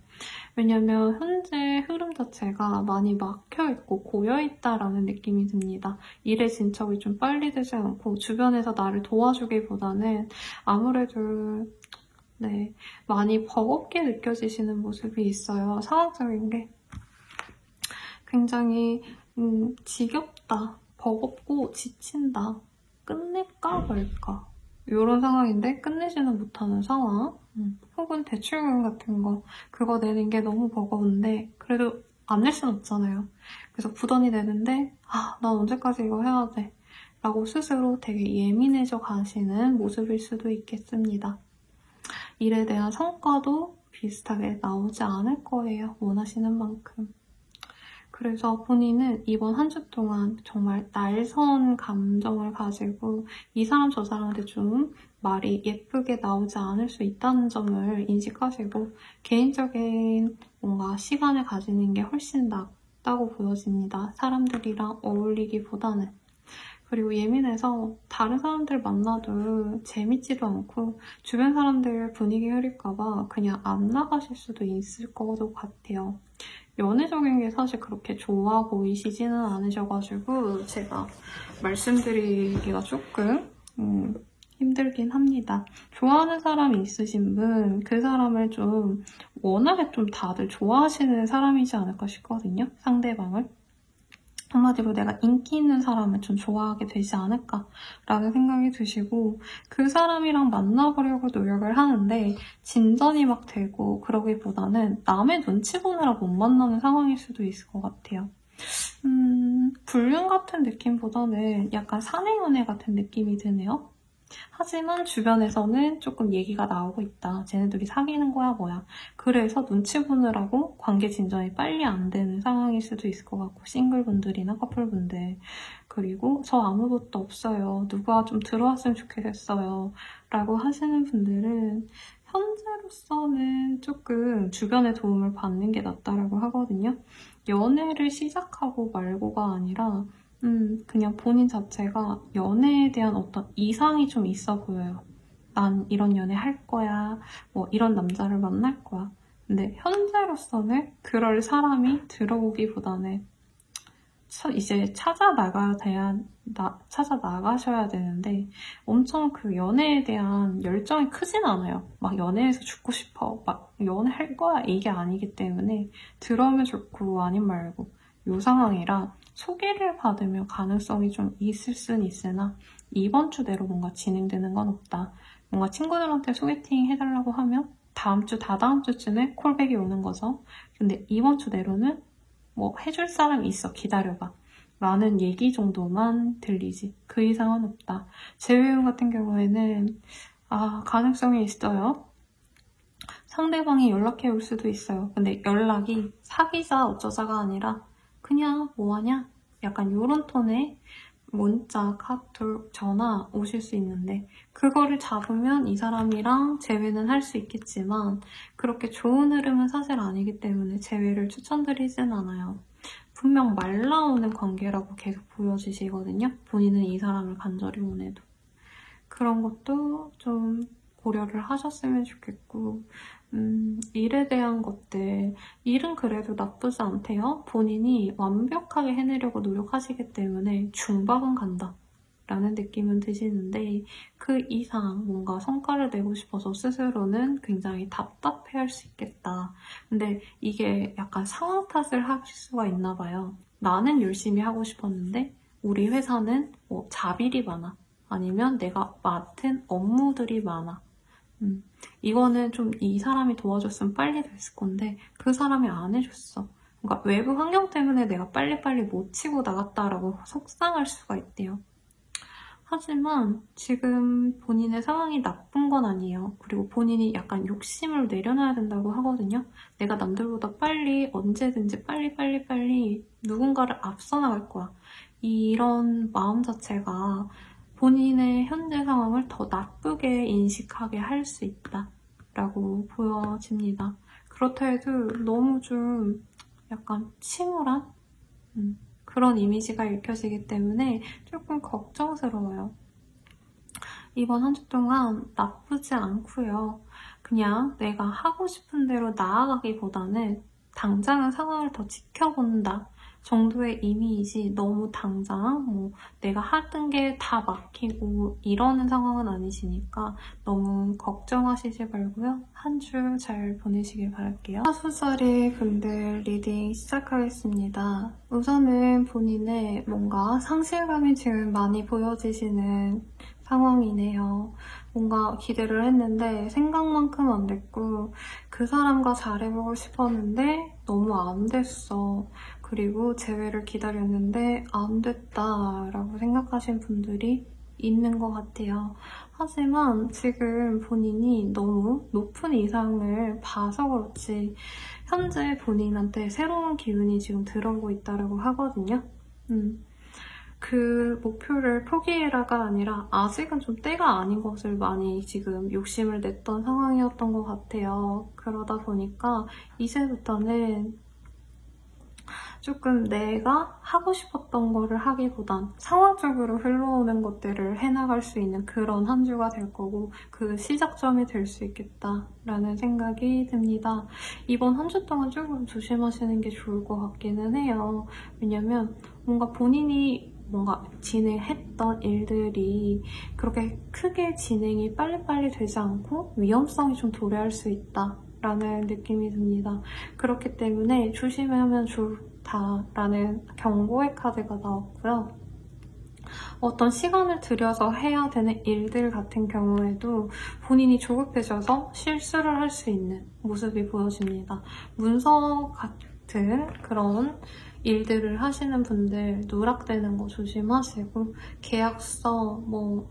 [SPEAKER 1] 왜냐면 현재 흐름 자체가 많이 막혀있고 고여있다라는 느낌이 듭니다. 일의 진척이 좀 빨리 되지 않고 주변에서 나를 도와주기보다는 아무래도 많이 버겁게 느껴지시는 모습이 있어요. 상황적인 게 굉장히 지겹다, 버겁고 지친다, 끝낼까 말까 이런 상황인데 끝내지는 못하는 상황 혹은 대출금 같은 거 그거 내는 게 너무 버거운데 그래도 안 낼 순 없잖아요. 그래서 부담이 되는데 난 언제까지 이거 해야 돼? 라고 스스로 되게 예민해져 가시는 모습일 수도 있겠습니다. 일에 대한 성과도 비슷하게 나오지 않을 거예요. 원하시는 만큼. 그래서 본인은 이번 한 주 동안 정말 날선 감정을 가지고 이 사람 저 사람한테 좀 말이 예쁘게 나오지 않을 수 있다는 점을 인식하시고 개인적인 뭔가 시간을 가지는 게 훨씬 낫다고 보여집니다. 사람들이랑 어울리기보다는. 그리고 예민해서 다른 사람들 만나도 재밌지도 않고 주변 사람들 분위기 흐릴까봐 그냥 안 나가실 수도 있을 것 같아요. 연애적인 게 사실 그렇게 좋아 보이시지는 않으셔가지고 제가 말씀드리기가 조금 힘들긴 합니다. 좋아하는 사람이 있으신 분, 그 사람을 좀 워낙에 좀 다들 좋아하시는 사람이지 않을까 싶거든요. 상대방을. 한마디로 내가 인기 있는 사람을 좀 좋아하게 되지 않을까라는 생각이 드시고 그 사람이랑 만나보려고 노력을 하는데 진전이 막 되고 그러기보다는 남의 눈치 보느라 못 만나는 상황일 수도 있을 것 같아요. 불륜 같은 느낌보다는 약간 사내연애 같은 느낌이 드네요. 하지만 주변에서는 조금 얘기가 나오고 있다. 쟤네들이 사귀는 거야 뭐야. 그래서 눈치 보느라고 관계 진전이 빨리 안 되는 상황일 수도 있을 것 같고 싱글분들이나 커플분들 그리고 저 아무것도 없어요. 누가 좀 들어왔으면 좋겠어요. 라고 하시는 분들은 현재로서는 조금 주변의 도움을 받는 게 낫다라고 하거든요. 연애를 시작하고 말고가 아니라 그냥 본인 자체가 연애에 대한 어떤 이상이 좀 있어 보여요. 난 이런 연애 할 거야. 뭐 이런 남자를 만날 거야. 근데 현재로서는 그럴 사람이 들어오기보다는 이제 찾아 나가셔야 되는데 엄청 그 연애에 대한 열정이 크진 않아요. 막 연애에서 죽고 싶어. 막 연애할 거야. 이게 아니기 때문에 들어오면 좋고 아님 말고 이 상황이라 소개를 받으면 가능성이 좀 있을 순 있으나 이번 주 내로 뭔가 진행되는 건 없다. 뭔가 친구들한테 소개팅 해달라고 하면 다음 주, 다다음 주쯤에 콜백이 오는 거죠. 근데 이번 주 내로는 뭐 해줄 사람이 있어, 기다려봐 라는 얘기 정도만 들리지 그 이상은 없다. 재회용 같은 경우에는 가능성이 있어요. 상대방이 연락해 올 수도 있어요. 근데 연락이 사귀자 어쩌자가 아니라 그냥 뭐하냐? 약간 요런 톤의 문자, 카톡, 전화 오실 수 있는데 그거를 잡으면 이 사람이랑 재회는 할 수 있겠지만 그렇게 좋은 흐름은 사실 아니기 때문에 재회를 추천드리진 않아요. 분명 말 나오는 관계라고 계속 보여지시거든요. 본인은 이 사람을 간절히 원해도. 그런 것도 좀 고려를 하셨으면 좋겠고 일에 대한 것들, 일은 그래도 나쁘지 않대요. 본인이 완벽하게 해내려고 노력하시기 때문에 중박은 간다 라는 느낌은 드시는데 그 이상 뭔가 성과를 내고 싶어서 스스로는 굉장히 답답해할 수 있겠다. 근데 이게 약간 상황 탓을 하실 수가 있나 봐요. 나는 열심히 하고 싶었는데 우리 회사는 자빌이 많아. 아니면 내가 맡은 업무들이 많아. 이거는 좀 이 사람이 도와줬으면 빨리 됐을 건데 그 사람이 안 해줬어. 그러니까 외부 환경 때문에 내가 빨리빨리 못 치고 나갔다라고 속상할 수가 있대요. 하지만 지금 본인의 상황이 나쁜 건 아니에요. 그리고 본인이 약간 욕심을 내려놔야 된다고 하거든요. 내가 남들보다 빨리 언제든지 빨리 누군가를 앞서 나갈 거야. 이런 마음 자체가 본인의 현재 상황을 더 나쁘게 인식하게 할 수 있다라고 보여집니다. 그렇다 해도 너무 좀 약간 침울한 그런 이미지가 읽혀지기 때문에 조금 걱정스러워요. 이번 한 주 동안 나쁘지 않고요. 그냥 내가 하고 싶은 대로 나아가기보다는 당장은 상황을 더 지켜본다 정도의 의미이지 너무 당장 내가 하던 게 다 막히고 이러는 상황은 아니시니까 너무 걱정하시지 말고요. 한 주 잘 보내시길 바랄게요. 하수자리 분들 리딩 시작하겠습니다. 우선은 본인의 뭔가 상실감이 지금 많이 보여지시는 상황이네요. 뭔가 기대를 했는데 생각만큼 안 됐고 그 사람과 잘해보고 싶었는데 너무 안 됐어. 그리고 재회를 기다렸는데 안 됐다라고 생각하신 분들이 있는 것 같아요. 하지만 지금 본인이 너무 높은 이상을 봐서 그렇지 현재 본인한테 새로운 기운이 지금 들어오고 있다고 하거든요. 그 목표를 포기해라가 아니라 아직은 좀 때가 아닌 것을 많이 지금 욕심을 냈던 상황이었던 것 같아요. 그러다 보니까 이제부터는 조금 내가 하고 싶었던 거를 하기보단 상황적으로 흘러오는 것들을 해나갈 수 있는 그런 한 주가 될 거고 그 시작점이 될 수 있겠다라는 생각이 듭니다. 이번 한 주 동안 조금 조심하시는 게 좋을 것 같기는 해요. 왜냐면 뭔가 본인이 진행했던 일들이 그렇게 크게 진행이 빨리빨리 되지 않고 위험성이 좀 도래할 수 있다라는 느낌이 듭니다. 그렇기 때문에 조심하면 좋다라는 경고의 카드가 나왔고요. 어떤 시간을 들여서 해야 되는 일들 같은 경우에도 본인이 조급해져서 실수를 할 수 있는 모습이 보여집니다. 문서 같은 그런 일들을 하시는 분들 누락되는 거 조심하시고 계약서,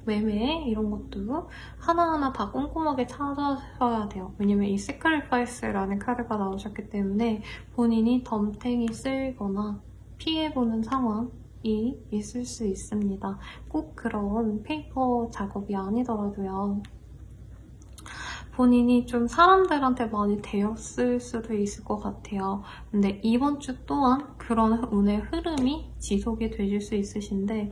[SPEAKER 1] 매매 이런 것도 하나하나 다 꼼꼼하게 찾아셔야 돼요. 왜냐면 이 Sacrifice라는 카드가 나오셨기 때문에 본인이 덤탱이 쓰거나 피해보는 상황이 있을 수 있습니다. 꼭 그런 페이퍼 작업이 아니더라도요. 본인이 좀 사람들한테 많이 데였을 수도 있을 것 같아요. 근데 이번 주 또한 그런 운의 흐름이 지속이 되실 수 있으신데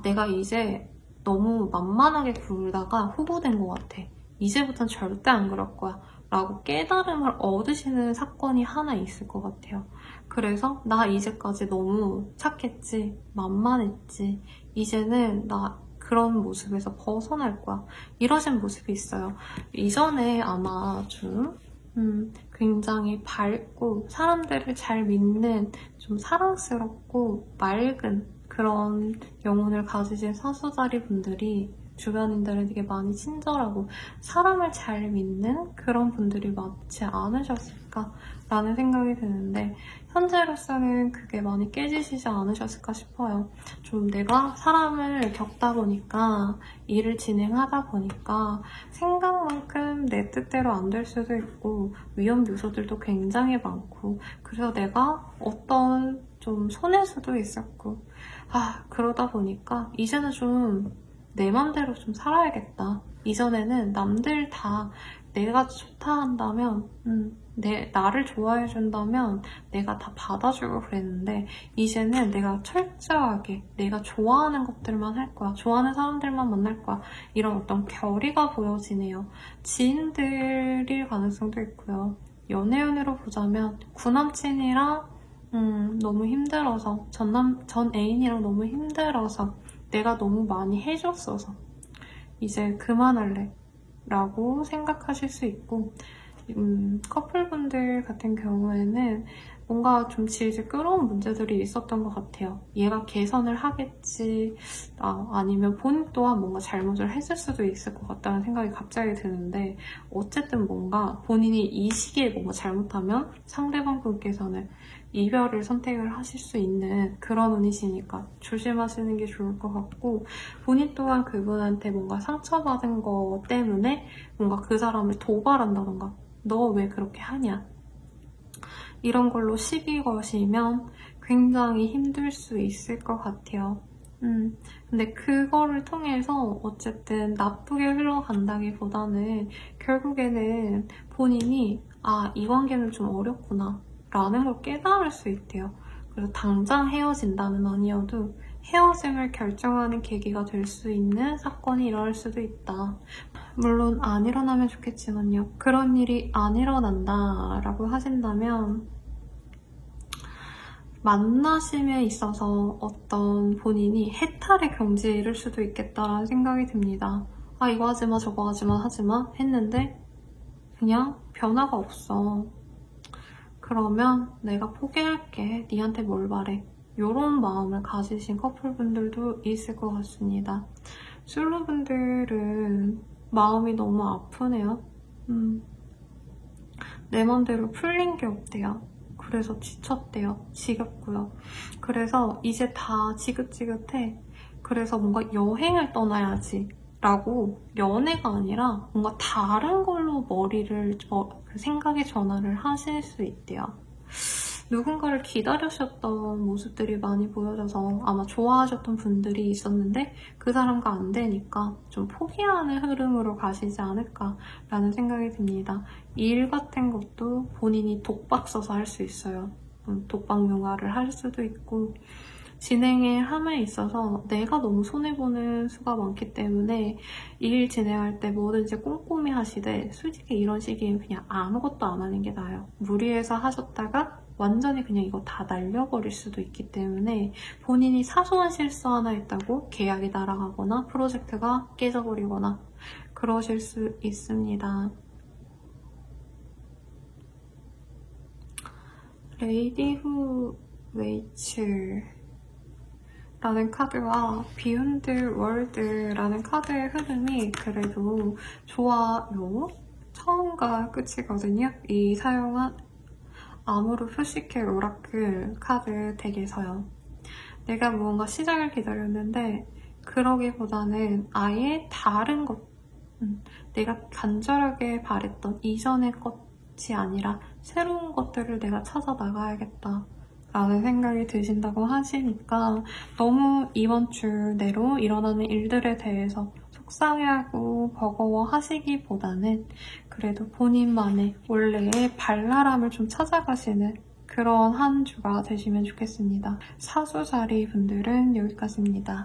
[SPEAKER 1] 내가 이제 너무 만만하게 굴다가 후보된 것 같아. 이제부터는 절대 안 그럴 거야. 라고 깨달음을 얻으시는 사건이 하나 있을 것 같아요. 그래서 나 이제까지 너무 착했지, 만만했지, 이제는 나 그런 모습에서 벗어날 거야. 이러신 모습이 있어요. 이전에 아마 좀 굉장히 밝고 사람들을 잘 믿는 좀 사랑스럽고 맑은 그런 영혼을 가지신 사수자리 분들이 주변인들은 되게 많이 친절하고 사람을 잘 믿는 그런 분들이 많지 않으셨을까라는 생각이 드는데 현재로서는 그게 많이 깨지시지 않으셨을까 싶어요. 좀 내가 사람을 겪다 보니까 일을 진행하다 보니까 생각만큼 내 뜻대로 안 될 수도 있고 위험 요소들도 굉장히 많고 그래서 내가 어떤 좀 손할 수도 있었고 그러다 보니까 이제는 좀 내 맘대로 좀 살아야겠다. 이전에는 남들 다 내가 좋다 한다면 나를 좋아해 준다면 내가 다 받아주고 그랬는데 이제는 내가 철저하게 내가 좋아하는 것들만 할 거야. 좋아하는 사람들만 만날 거야. 이런 어떤 결의가 보여지네요. 지인들일 가능성도 있고요. 연애운으로 보자면 구남친이랑 너무 힘들어서 전 애인이랑 너무 힘들어서 내가 너무 많이 해줬어서 이제 그만할래 라고 생각하실 수 있고 커플분들 같은 경우에는 뭔가 좀 질질 끌어온 문제들이 있었던 것 같아요. 얘가 개선을 하겠지 아니면 본인 또한 뭔가 잘못을 했을 수도 있을 것 같다는 생각이 갑자기 드는데 어쨌든 뭔가 본인이 이 시기에 뭔가 잘못하면 상대방 분께서는 이별을 선택을 하실 수 있는 그런 운이시니까 조심하시는 게 좋을 것 같고 본인 또한 그분한테 뭔가 상처받은 거 때문에 뭔가 그 사람을 도발한다던가 너 왜 그렇게 하냐 이런 걸로 시비 거시면 굉장히 힘들 수 있을 것 같아요. 근데 그거를 통해서 어쨌든 나쁘게 흘러간다기보다는 결국에는 본인이 이 관계는 좀 어렵구나 라는 걸 깨달을 수 있대요. 그래서 당장 헤어진다는 아니어도 헤어짐을 결정하는 계기가 될 수 있는 사건이 일어날 수도 있다. 물론 안 일어나면 좋겠지만요. 그런 일이 안 일어난다 라고 하신다면 만나심에 있어서 어떤 본인이 해탈의 경지에 이를 수도 있겠다라는 생각이 듭니다. 이거 하지마 저거 하지마 했는데 그냥 변화가 없어. 그러면 내가 포기할게. 니한테 뭘 바래. 이런 마음을 가지신 커플분들도 있을 것 같습니다. 솔로분들은 마음이 너무 아프네요. 내 맘대로 풀린 게 없대요. 그래서 지쳤대요. 지겹고요. 그래서 이제 다 지긋지긋해. 그래서 뭔가 여행을 떠나야지 라고 연애가 아니라 뭔가 다른 걸로 머리를 생각의 전환을 하실 수 있대요. 누군가를 기다리셨던 모습들이 많이 보여져서 아마 좋아하셨던 분들이 있었는데 그 사람과 안 되니까 좀 포기하는 흐름으로 가시지 않을까라는 생각이 듭니다. 일 같은 것도 본인이 독박 써서 할 수 있어요. 독박 육아를 할 수도 있고 진행을 함에 있어서 내가 너무 손해보는 수가 많기 때문에 일 진행할 때 뭐든지 꼼꼼히 하시되 솔직히 이런 시기엔 그냥 아무것도 안 하는 게 나아요. 무리해서 하셨다가 완전히 그냥 이거 다 날려버릴 수도 있기 때문에 본인이 사소한 실수 하나 했다고 계약이 날아가거나 프로젝트가 깨져버리거나 그러실 수 있습니다. 레이디 후 웨이츠 라는 카드와 비욘드 월드라는 카드의 흐름이 그래도 좋아요. 처음과 끝이거든요. 이 사용한 아무르 푸시켓 오라클 카드 덱에서요. 내가 무언가 시작을 기다렸는데 그러기보다는 아예 다른 것, 내가 간절하게 바랬던 이전의 것이 아니라 새로운 것들을 내가 찾아 나가야겠다 라는 생각이 드신다고 하시니까 너무 이번 주 내로 일어나는 일들에 대해서 속상해하고 버거워하시기보다는 그래도 본인만의 원래의 발랄함을 좀 찾아가시는 그런 한 주가 되시면 좋겠습니다. 사수자리 분들은 여기까지입니다.